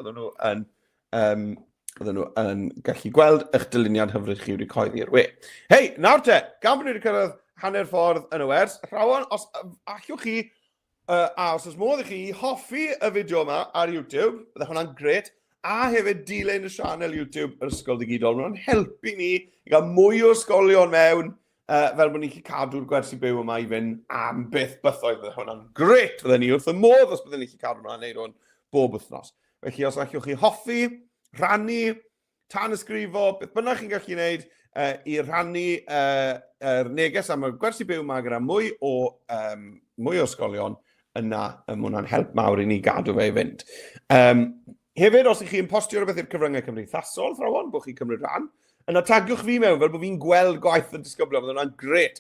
bydden nhw yn gallu gweld eich dyluniad hyfryd chi wedi coeddi'r we. Hei, nawr te, gan bod ni wedi cyrraedd hanner ffordd yn y wers, rhawn, os allwch chi, os oes modd i chi hoffi y fideo yma ar YouTube, bydde hwnna'n gret, a hefyd dilyn y sianel YouTube yr Ysgol Digidol. Mae'n helpu ni i gael mwy o ysgolion mewn, fel bod ni'n cadw'r gwersi byw yma i fynd am byth bythoedd. Bydde hwnna'n gret, bydde ni wrth y modd os bydde ni'n cadw hwnna'n neud hwn bob wythnos. Felly, os allwch chi hoffi, rannu, tan ysgrifo, beth bynnag chi'n gallu gwneud i rannu neges am y gwersi byw yma gyda mwy o ysgolion yna, mae hwnna'n help mawr i ni gadw fe i fynd. Hefyd, os ych chi'n postio rhywbeth i'r cyfryngau cymdeithasol, thrawon, bod chi'n cymryd rhan, yna tagiwch fi mewn fel bod fi'n gweld gwaith yn disgyblion, bydd hwnna'n gret.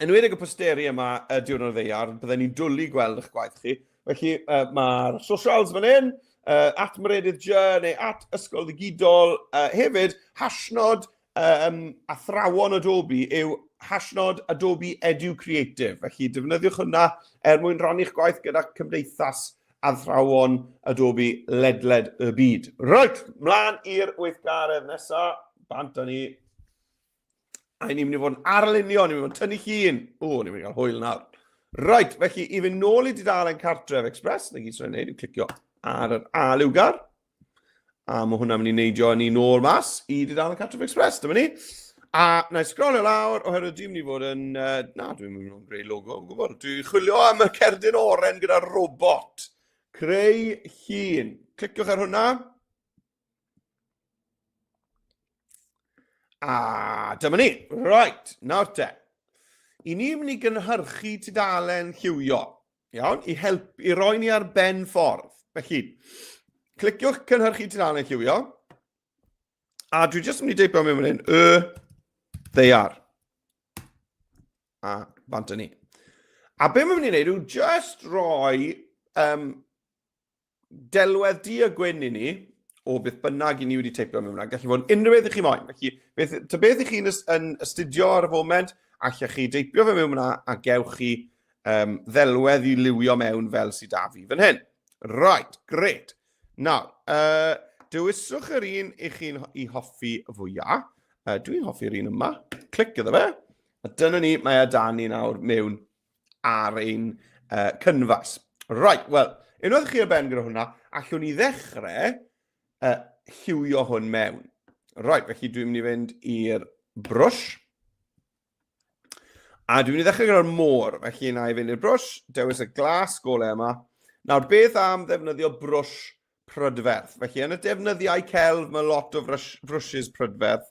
Enwedig y posteri yma y diwrnod ddaear, byddwn ni'n dwlu gweld eich gwaith chi. Felly, mae'r socials fan hyn, at Meredydd J neu at Ysgol Digidol. Hefyd, hashnod athrawon Adobe yw hashnod Adobe Edu Creative. Felly, defnyddiwch hwnna mwyn rannu'ch gwaith gyda cymdeithas athrawon Adobe ledled y byd. Right, mlaen i'r weithgaredd nesaf. Bant o ni. A ni'n mynd i fod yn arlunio, ni'n mynd i fod yn tynnu llun. O, ni'n mynd i gael hwyl nawr. Right, felly, i fynd nôl i dudalen Cartref Express, na gyd sy'n gwneud, i'w clicio ar yr A liwgar. A mae hwnna'n mynd i neidio ni nôl mas i dudalen Cartref Express, dyma ni. A na i sgrolio lawr, oherwydd dwi'n mynd i fod yn... dwi'n mynd i fod yn greu logo, yn gwybod. Dwi'n chwilio am y cerdyn oren gyda robot. Creu llun. Cliciwch ar hwnna. A dyma ni. Right, nawr te. I ni'n mynd i gynhyrchu tudalen lliwio. Iawn, i roi ni ar ben ffordd. Felly, cliciwch cynhyrchu tudalen lliwio. A dwi jyst yn mynd i deipio mewn hyn. Ddaear. A bant o ni. A be mae'n mynd i wneud yw just roi delwedd du a gwyn i ni o beth bynnag i ni wedi teipio mewn hwnna. Gallu fod yn unrhyw beth i chi moyn. Felly, ta beth i chi'n astudio ar y foment, allech chi deipio fe mewn hwnna a gewch chi ddelwedd i liwio mewn fel sydd da fi fan hyn. Right, gret. Nawr, dewiswch yr un i chi'n hoffi fwyaf. Dwi'n hoffi'r un yma. Clic iddo fe. A dyna ni, mae da ni nawr mewn ar ein cynfas. Right, wel, unwaith chi ar ben gyda hwnna, allwn ni ddechrau lliwio hwn mewn. Right, felly dwi'n mynd i fynd i'r brwsh. A dwi'n mynd i ddechrau gyda'r môr. Felly na i fynd i'r brwsh, dewis y glas golau yma. Nawr, beth am ddefnyddio brwsh prydferth? Felly yn y defnyddiau celf, mae lot o brwshes prydferth.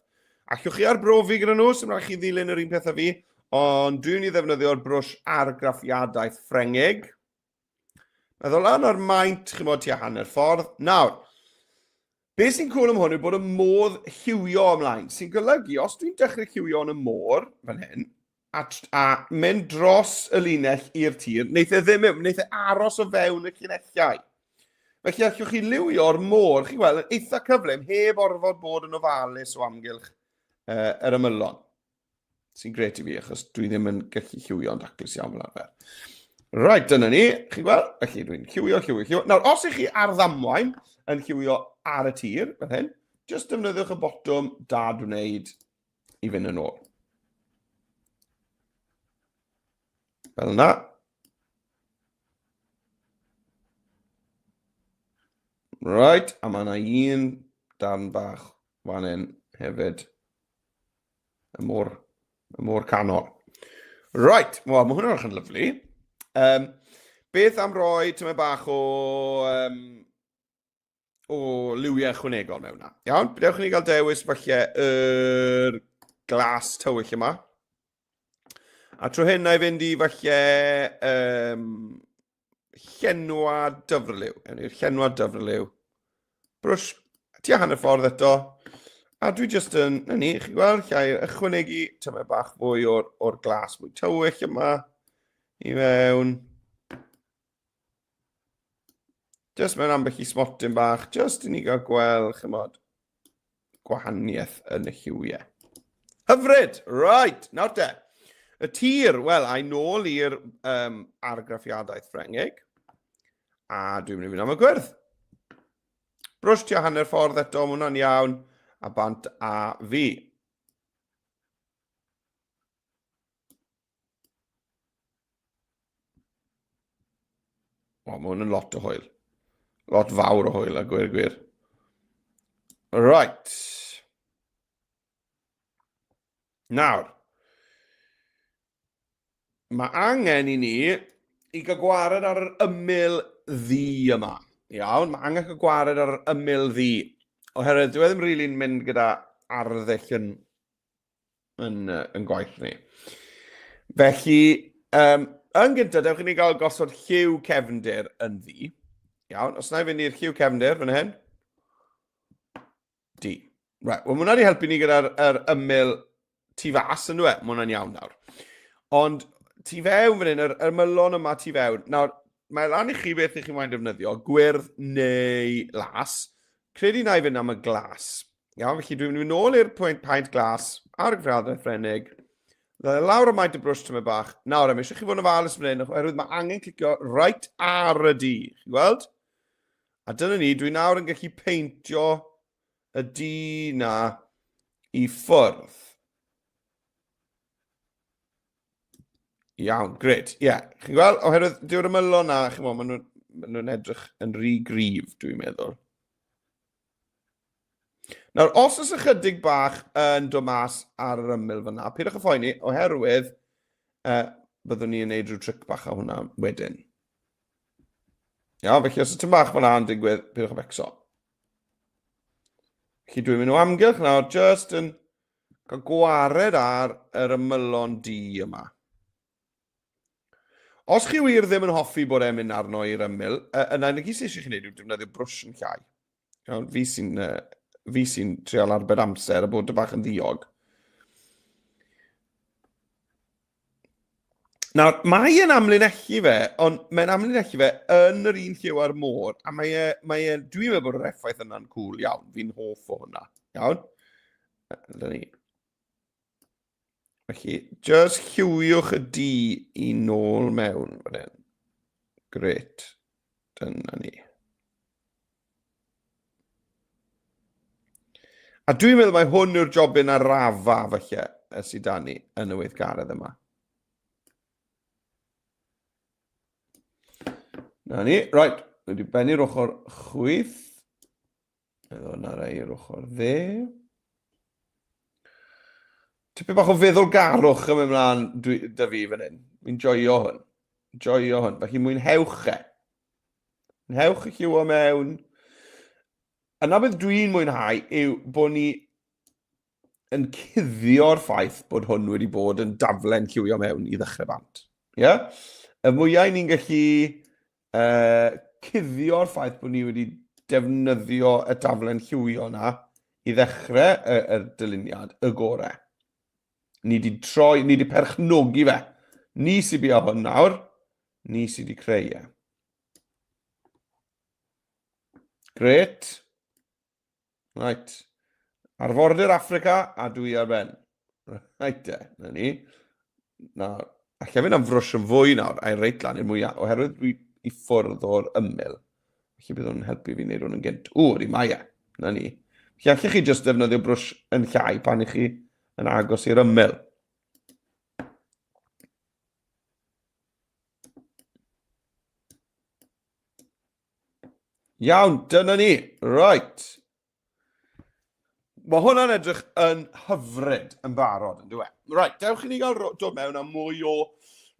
Allwch chi arbrofi gyda nhw, sy'n rhaid chi ddilyn yr un peth a fi, ond dwi'n i ddefnyddio'r brwsh argraffiadaeth Ffrengig. Meddwl lan o'r maint, chi'n modd tua hanner ffordd. Nawr, beth sy'n cool am hwn yw bod y modd lliwio ymlaen. Sy'n golygu, os dwi'n dechrau lliwio yn y môr, fan hyn, a mynd dros y linell i'r tir, wneith e aros o fewn y llinellau. Felly allwch chi liwio'r môr, chi'n gweld, yn eitha cyflym, heb orfod bod yn ofalus o amgylch yr ymylon. Sy'n gret i fi, achos dwi ddim yn gallu lliwio'n daclus iawn fel arfer. Right, dyna ni. Chi'n gweld? Felly dwi'n lliwio. Nawr, os ych chi ar ddamwain yn lliwio ar y tir, fel hyn, jyst defnyddiwch y botwm dad wneud i fynd yn ôl. Fel yna. Right, a mae yna un darn bach fan hyn hefyd. Y môr canol. Right, wel, mae hwnna'n rhan lyflu. Beth am roi tyma bach o liwiau ychwanegol mewn na. Iawn, bydewch ni gael dewis falle yr glas tywyll yma. A tro hyn na i fynd i falle llenwa dyfrlyw. Ewn i'r llenwa dyfrlyw. Brwsh, tua hanner ffordd eto. A dwi jyst yn, ni, chi'n gweld, llai ychwanegu tyma bach fwy o'r glas mwy tywyll yma i mewn. Jyst mewn ambell i smotyn bach, jyst i ni gael gweld, chymod, gwahaniaeth yn y lliwiau. Hyfryd! Right, nawr te. Y tir, wel, a'i nôl i'r argraffiadaeth Ffrengig. A dwi'n mynd i fynd am y gwyrdd. Brwsh tua hanner ffordd eto, mae hwnna'n iawn. A bant a fi. O, mae hwn yn lot o hwyl. Lot fawr o hwyl, a gwir. Right. Nawr. Mae angen i ni i gael gwared ar yr ymyl ddi yma. Iawn, mae angen cael gwared ar yr ymyl ddi. Oherwydd, dwi ddim rili'n mynd gyda arddull yn gwaith ni. Felly, yn gyntaf, dewch i ni gael gosod lliw cefndir yn ddi. Iawn, os na i fynd i'r lliw cefndir, fan hyn. D. Right, wel, mae hwnna wedi helpu ni gyda'r ymyl tu fas yn dweud. Mae hwnna'n iawn nawr. Ond, tu fewn fan hyn, yr mylon yma tu fewn. Nawr, mae lan i chi beth i chi moyn defnyddio, gwyrdd neu las. Credu na i fynd am y glas. Iawn, felly dwi'n mynd nôl i'r paint glas ar y graffiadaeth Ffrengig. Lawr o maint y brwsh tyma bach. Nawr, eisiau chi fod yn ofalus fan hyn, oherwydd mae angen clicio right ar y D. Chi'n gweld? A dyna ni, dwi'n nawr yn gallu peintio y D na i ffwrdd. Iawn, gred. Ie, chi'n gweld? Oherwydd, dyw'r ymylon na, chi'n gweld, maen nhw'n edrych yn rhy gryf, dwi'n meddwl. Nawr, os oes ychydig bach yn dod mas ar yr ymyl fyna, pidwch y phoeni, oherwydd byddwn ni yn neud rhyw tric bach a hwnna wedyn. Iawn, felly os ydym bach fyna yn digwydd, pidwch y becso. Felly dwi'n mynd o amgylch nawr, just yn cael gwared ar yr ymylon D yma. Os chi wir ddim yn hoffi bod e'n mynd arno i'r ymyl, yna yn y gys eisiau chi wneud yw defnyddio brwsh yn llai. Iawn, fi sy'n trial arbed amser a bod y bach yn ddiog. Nawr, mae e'n amlinellu fe, ond mae'n amlinellu fe yn yr un lliw ar môr, a dwi'n meddwl bod yr effaith yna'n cool iawn, fi'n hoff o hwnna, iawn? Dyna ni. Felly, just lliwiwch y D i nôl mewn, fan hyn. Gret, dyna ni. A dwi'n meddwl mae hwn yw'r jobyn arafa, falle, sydd da ni yn y weithgaredd yma. Na ni, right, wedi bennu'r ochr chwyth. Edo na rai i'r ochr dde. Tipyn bach o feddwl garwch yn mynd mlaen dy fi fan hyn. Mi'n joio hwn. Joio hwn. Felly mwynhewch e. Mwynhewch y lliw o mewn. Yna beth dwi'n mwynhau yw bod ni yn cuddio'r ffaith bod hwn wedi bod yn daflen lliwio mewn i ddechrau bant. Yeah? Y mwyaf ni'n gallu cuddio'r ffaith bod ni wedi defnyddio y daflen lliwio yna i ddechrau y dyluniad y gorau. Ni wedi perchnogi fe. Ni sy'n bia hwn nawr, ni sy'n wedi creu e. Gret. Right. Arfordir Affrica a dwi ar ben. Reit e, na ni. Nawr, allai fynd am frwsh yn fwy nawr, a'i reit lan i'r mwyaf, oherwydd dwi i ffwrdd o'r ymyl. Felly bydd hwn yn helpu fi wneud hwn yn gynt. Di mae e, na ni. Felly allech chi jyst defnyddio brwsh yn llai pan i chi yn agos i'r ymyl. Iawn, dyna ni. Right. Mae hwnna'n edrych yn hyfryd yn barod, yn dweud. Right, dewch i ni gael dod mewn am mwy o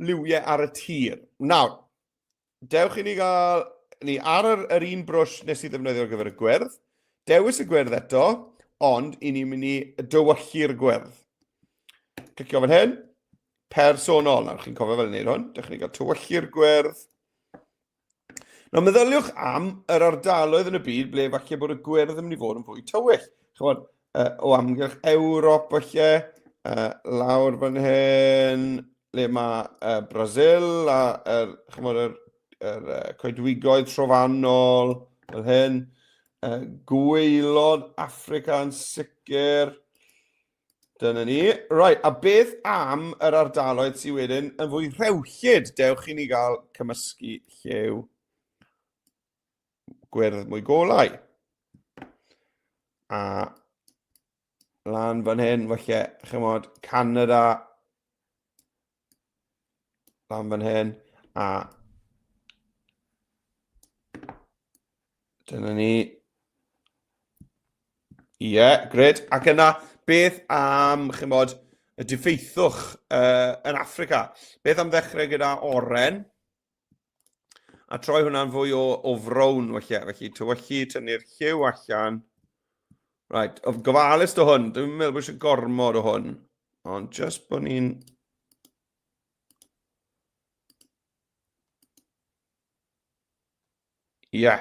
liwiau ar y tir. Nawr, dewch i ni gael ar yr un brwsh nes i ddefnyddio ar gyfer y gwyrdd. Dewis y gwyrdd eto, ond i ni'n mynd i dywyllu'r gwyrdd. Clicio fan hyn, personol. Nawr, chi'n cofio fel wneud hwn. Dewch i ni gael tywyllu'r gwyrdd. Nawr, meddyliwch am yr ardaloedd yn y byd ble falle bod y gwyrdd yn mynd i fod yn fwy tywyll. Chymod, o amgylch Ewrop falle, lawr fan hyn, le mae Brasil a yr coedwigoedd trofannol, fel hyn, gwaelod Africa yn sicr. Dyna ni. Right, a beth am yr ardaloedd sydd wedyn yn fwy rhewllyd? Dewch i ni gael cymysgu lliw gwyrdd mwy golau. A lan fan hyn, falle, chymod, Canada, lan fan hyn, a dyna ni. Ie, gred. Ac yna, beth am, chymod, y diffeithwch yn Africa? Beth am ddechrau gyda oren? A troi hwnna'n fwy o frown, felly tywyllu, tynnu'r lliw allan. Right, o gofalus o hwn, dwi'n meddwl bod eisiau gormod o hwn, ond just bod ni'n... Ie.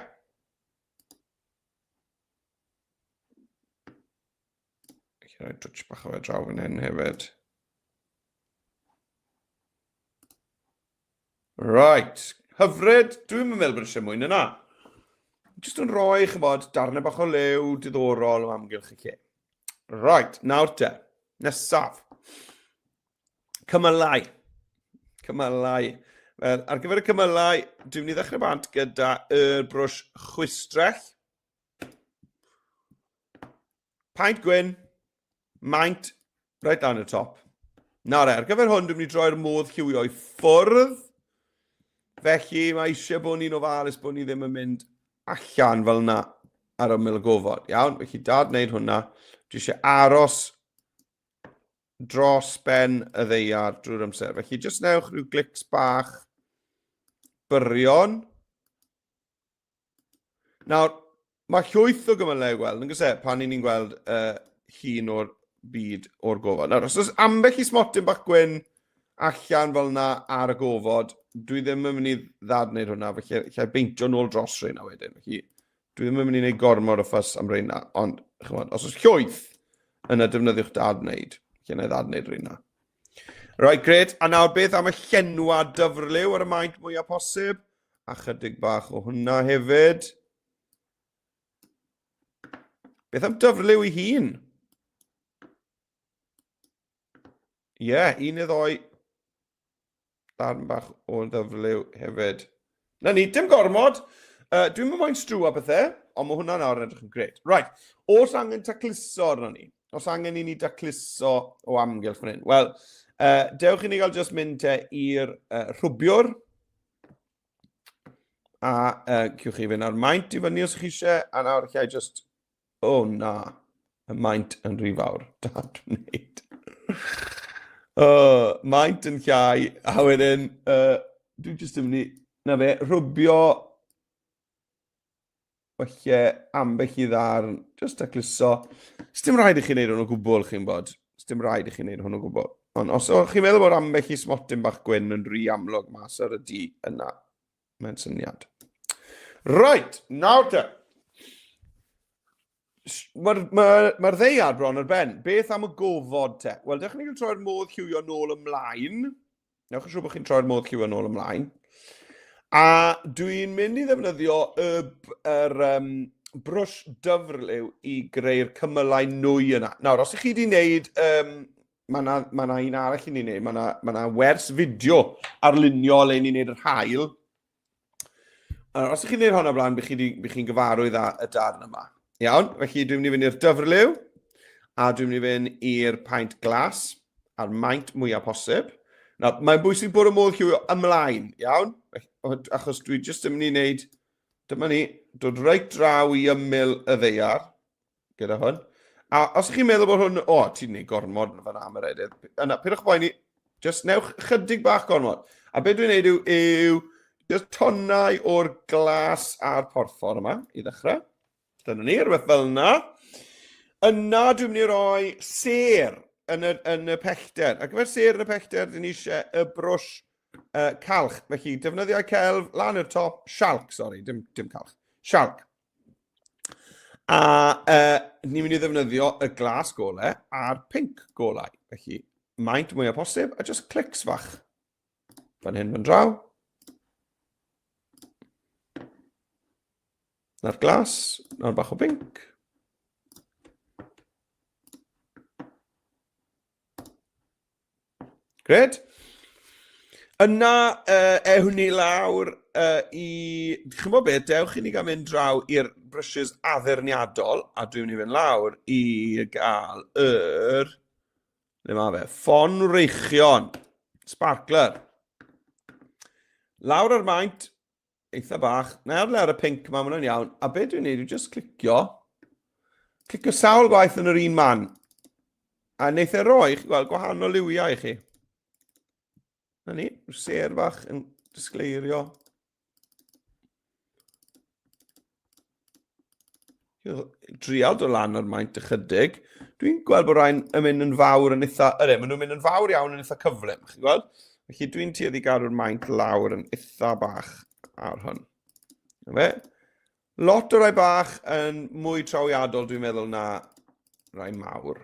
Felly rhaid twtch bach o fe draw fan hyn hefyd. Right, hyfryd, dwi'n meddwl bod eisiau mwy na. Just yn rhoi, chybod, darnau bach o lew diddorol o amgylch y lle. Right, nawr te. Nesaf. Cymylau. Cymylau. Wel, ar gyfer y cymylau, dwi'n mynd i ddechrau bant gyda y brwsh chwistrell. Paent gwyn, maint, right down y top. Nawr ar gyfer hwn, dwi'n mynd i droi'r modd lliwio i ffwrdd. Felly, mae eisiau bod ni'n ofalus bod ni ddim yn mynd allan fel yna ar ymyl y gofod. Iawn, felly dad wneud hwnna. Dwi eisiau aros dros ben y ddeiar drwy'r amser. Felly, jyst newch rhyw glics bach byrion. Nawr, mae llwyth o gymylau gweld, yn gysau, pan ni'n gweld llun o'r byd o'r gofod. Nawr, os oes ambell i smotyn bach gwyn allan fel yna ar y gofod, dwi ddim yn mynd i ddad wneud hwnna, felly lle beintio nôl dros reina wedyn. Felly, dwi ddim yn mynd i wneud gormod o ffys am reina, ond chymod, os oes llwyth yna defnyddiwch dad wneud, lle yna ddad wneud reina. Right, gred. A nawr beth am y llenwa dyfrliw ar y maint mwyaf posib? A chydig bach o hwnna hefyd. Beth am dyfrliw ei hun? Ie, un neu ddoi. Darn bach o ddyfrliw hefyd. Na ni, dim gormod. Dwi'n mynd moyn strw a bethau, ond mae hwnna nawr yn edrych yn gred. Right, os angen tacluso arno ni, os angen i ni tacluso o amgylch fan hyn, wel, dewch i ni gael just mynd i'r rhwbiwr, a cywch chi fynd ar maint i fyny os ych chi eisiau, a nawr lle just, na, y maint yn rhy fawr, dad wneud. Maint yn llai, a wedyn, dwi'n just yn mynd i, na fe, rhwbio, falle ambell i ddarn, just a cluso. Sdim rhaid i chi wneud hwn o gwbl, chi'n bod. Sdim rhaid i chi wneud hwn o gwbl. Ond os o'ch chi'n meddwl bod ambell i smotyn bach gwyn yn rhy amlwg mas ar y di yna, mae'n syniad. Right, nawr te. Mae'r ddeiar bron ar ben. Beth am y gofod te? Wel, dewch chi'n troi'r modd lliwio nôl ymlaen. Newch yn siŵr bod chi'n troi'r modd lliwio nôl ymlaen. A dwi'n mynd i ddefnyddio yr brwsh dyfrliw i greu'r cymylau nwy yna. Nawr, os ych chi wedi wneud mae na un arall i ni wneud. Mae na wers fideo arlunio le ni'n wneud yr hael. Os ydych chi'n gwneud hwnna blaen, bych chi'n gyfarwydd â y darn yma. Iawn, felly dwi'n mynd i fynd i'r dyfrlyw, a dwi'n mynd i fynd i'r paent glas, a'r maint mwyaf posib. Mae'n bwysig bod y modd lliwio ymlaen, iawn? Achos dwi jyst yn mynd i wneud, dyma ni, dod reit draw i ymyl y ddeiar, gyda hwn. A os ydych chi'n meddwl bod hwn, ti'n gwneud gormod yn fan am yr edydd, yna, pidwch boeni, jyst newch chydig bach gormod. A beth dwi'n gwneud yw jyst tonnau o'r glas a'r porffor yma, i ddechrau. Dyna ni, rhywbeth fel yna. Yna dwi'n mynd i roi ser yn y pellter. Ar gyfer ser yn y pellter, dyn ni eisiau y brwsh calch. Felly, defnyddiau celf, lan i'r top, sialc, sori, dim calch. Sialc. A ni'n mynd i ddefnyddio y glas golau a'r pink golau. Felly, maint mwyaf posib, a just clics fach. Fan hyn fan draw. Na'r glas, na'r bach o pink. Gred. Yna, ewn ni lawr i... Chi'n bod beth, dewch i ni gael mynd draw i'r brushes addurniadol, a dwi'n mynd i fynd lawr i gael le ma fe, ffon reichion, sparkler. Lawr ar maint, eitha bach, na ar y pink ma hwnna'n iawn, a beth dwi'n neud yw just clicio sawl gwaith yn yr un man, a wneith e roi, chi'n gweld, gwahanol liwiau i chi. Na ni, ser bach yn disgleirio. Drial do lan o'r maint ychydig. Dwi'n gweld bod rhain yn mynd yn fawr yn eitha, maen nhw'n mynd yn fawr iawn yn eitha cyflym, chi'n gweld? Felly dwi'n tueddu gadw'r maint lawr yn eitha bach ar hwn. Lot o rai bach yn mwy trawiadol, dwi'n meddwl, na rai mawr.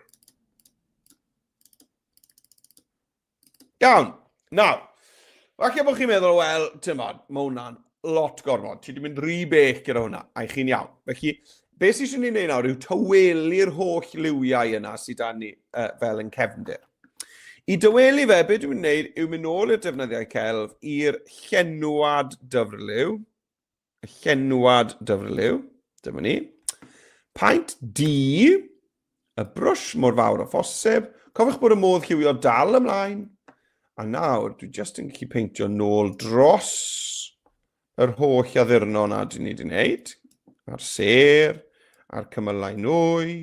Iawn. Nawr, falle bod chi'n meddwl, wel, tymod, mae hwnna'n lot gormod. Ti wedi mynd rhy bech gyda hwnna, a i chi'n iawn. Felly, beth sy'n ni'n gwneud nawr yw tawelu'r holl liwiau yna sydd da ni fel yn cefndir. I dywelu fe, beth dwi'n gwneud yw mynd nôl i'r defnyddiau celf i'r llenwad dyfrlyw. Y llenwad dyfrlyw, dyma ni. Paent D, y brwsh mor fawr o phosib. Cofiwch bod y modd lliwio dal ymlaen. A nawr, dwi jyst yn gallu peintio nôl dros yr holl addurno na dyn ni wedi wneud. A'r ser, a'r cymylau nwy.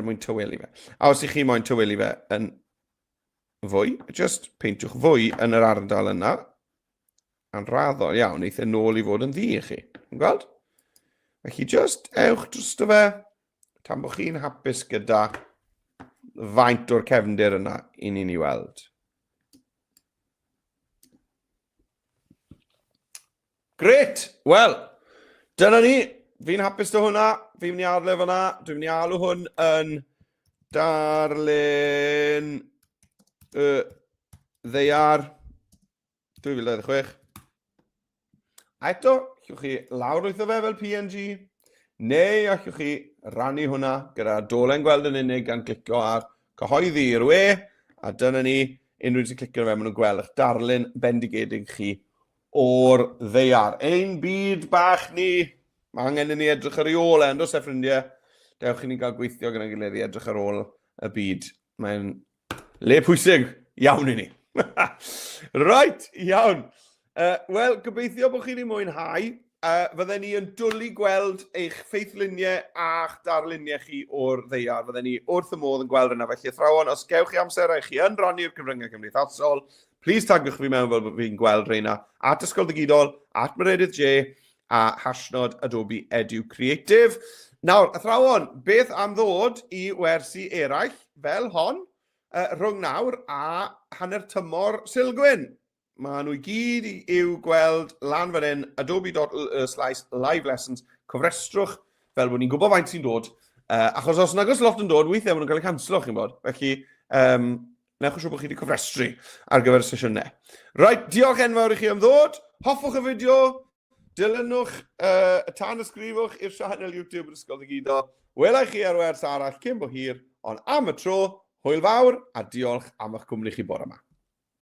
Mwyn tywelu fe. A os ych chi moyn tywelu fe yn fwy, just peintwch fwy yn yr ardal yna. A'n raddol iawn, neith e nôl i fod yn ddi i chi. Yn gweld? Felly just ewch drosto fe, tan bod chi'n hapus gyda faint o'r cefndir yna i ni'n ei weld. Gret! Wel, dyna ni. Fi'n hapus dy hwnna. Fi'n mynd i arlef yna. Dwi'n mynd i alw hwn yn darlun Ddaear 2016. A eto, allwch chi lawrlwytho fe fel PNG, neu allwch chi rannu hwnna gyda dolen gweld yn unig gan clicio ar cyhoeddi i'r we, a dyna ni, unrhyw sy'n clicio ar fe, maen nhw'n gweld eich darlun bendigedig chi o'r Ddaear. Ein byd bach ni, mae angen i ni edrych ar ei ôl e, ond os e ffrindiau, dewch i ni gael gweithio gyda'n gilydd i edrych ar ôl y byd. Mae'n le pwysig iawn i ni. Right, iawn. Wel, gobeithio bod chi wedi mwynhau. Fydden ni yn dwlu gweld eich ffeithluniau a'ch darluniau chi o'r Ddaear. Fydden ni wrth y modd yn gweld yna. Felly, athrawon, os gewch chi amser a chi yn rannu'r cyfryngau cymdeithasol, please tagwch fi mewn fel fi'n gweld reina. At Ysgol Digidol, at Meredydd J, a hashnod Adobe Edu Creative. Nawr, athrawon, beth am ddod i wersi eraill fel hon rhwng nawr a hanner tymor Silgwyn? Mae nhw i gyd i'w gweld lan fan hyn, adobe.live lessons, cofrestrwch fel bod ni'n gwybod faint sy'n dod. Achos os nag oes lot yn dod, weithiau maen nhw'n cael eu canslo, chi'n bod. Felly, newch yn siŵr bod chi wedi cofrestru ar gyfer y sesiynau. Right, diolch enfawr i chi am ddod. Hoffwch y fideo, dilynwch y tan ysgrifwch i'r sianel YouTube yr ysgol i gyd o. Welai chi ar wers arall cyn bo hir, ond am y tro, hwyl fawr a diolch am eich cwmni chi bore yma.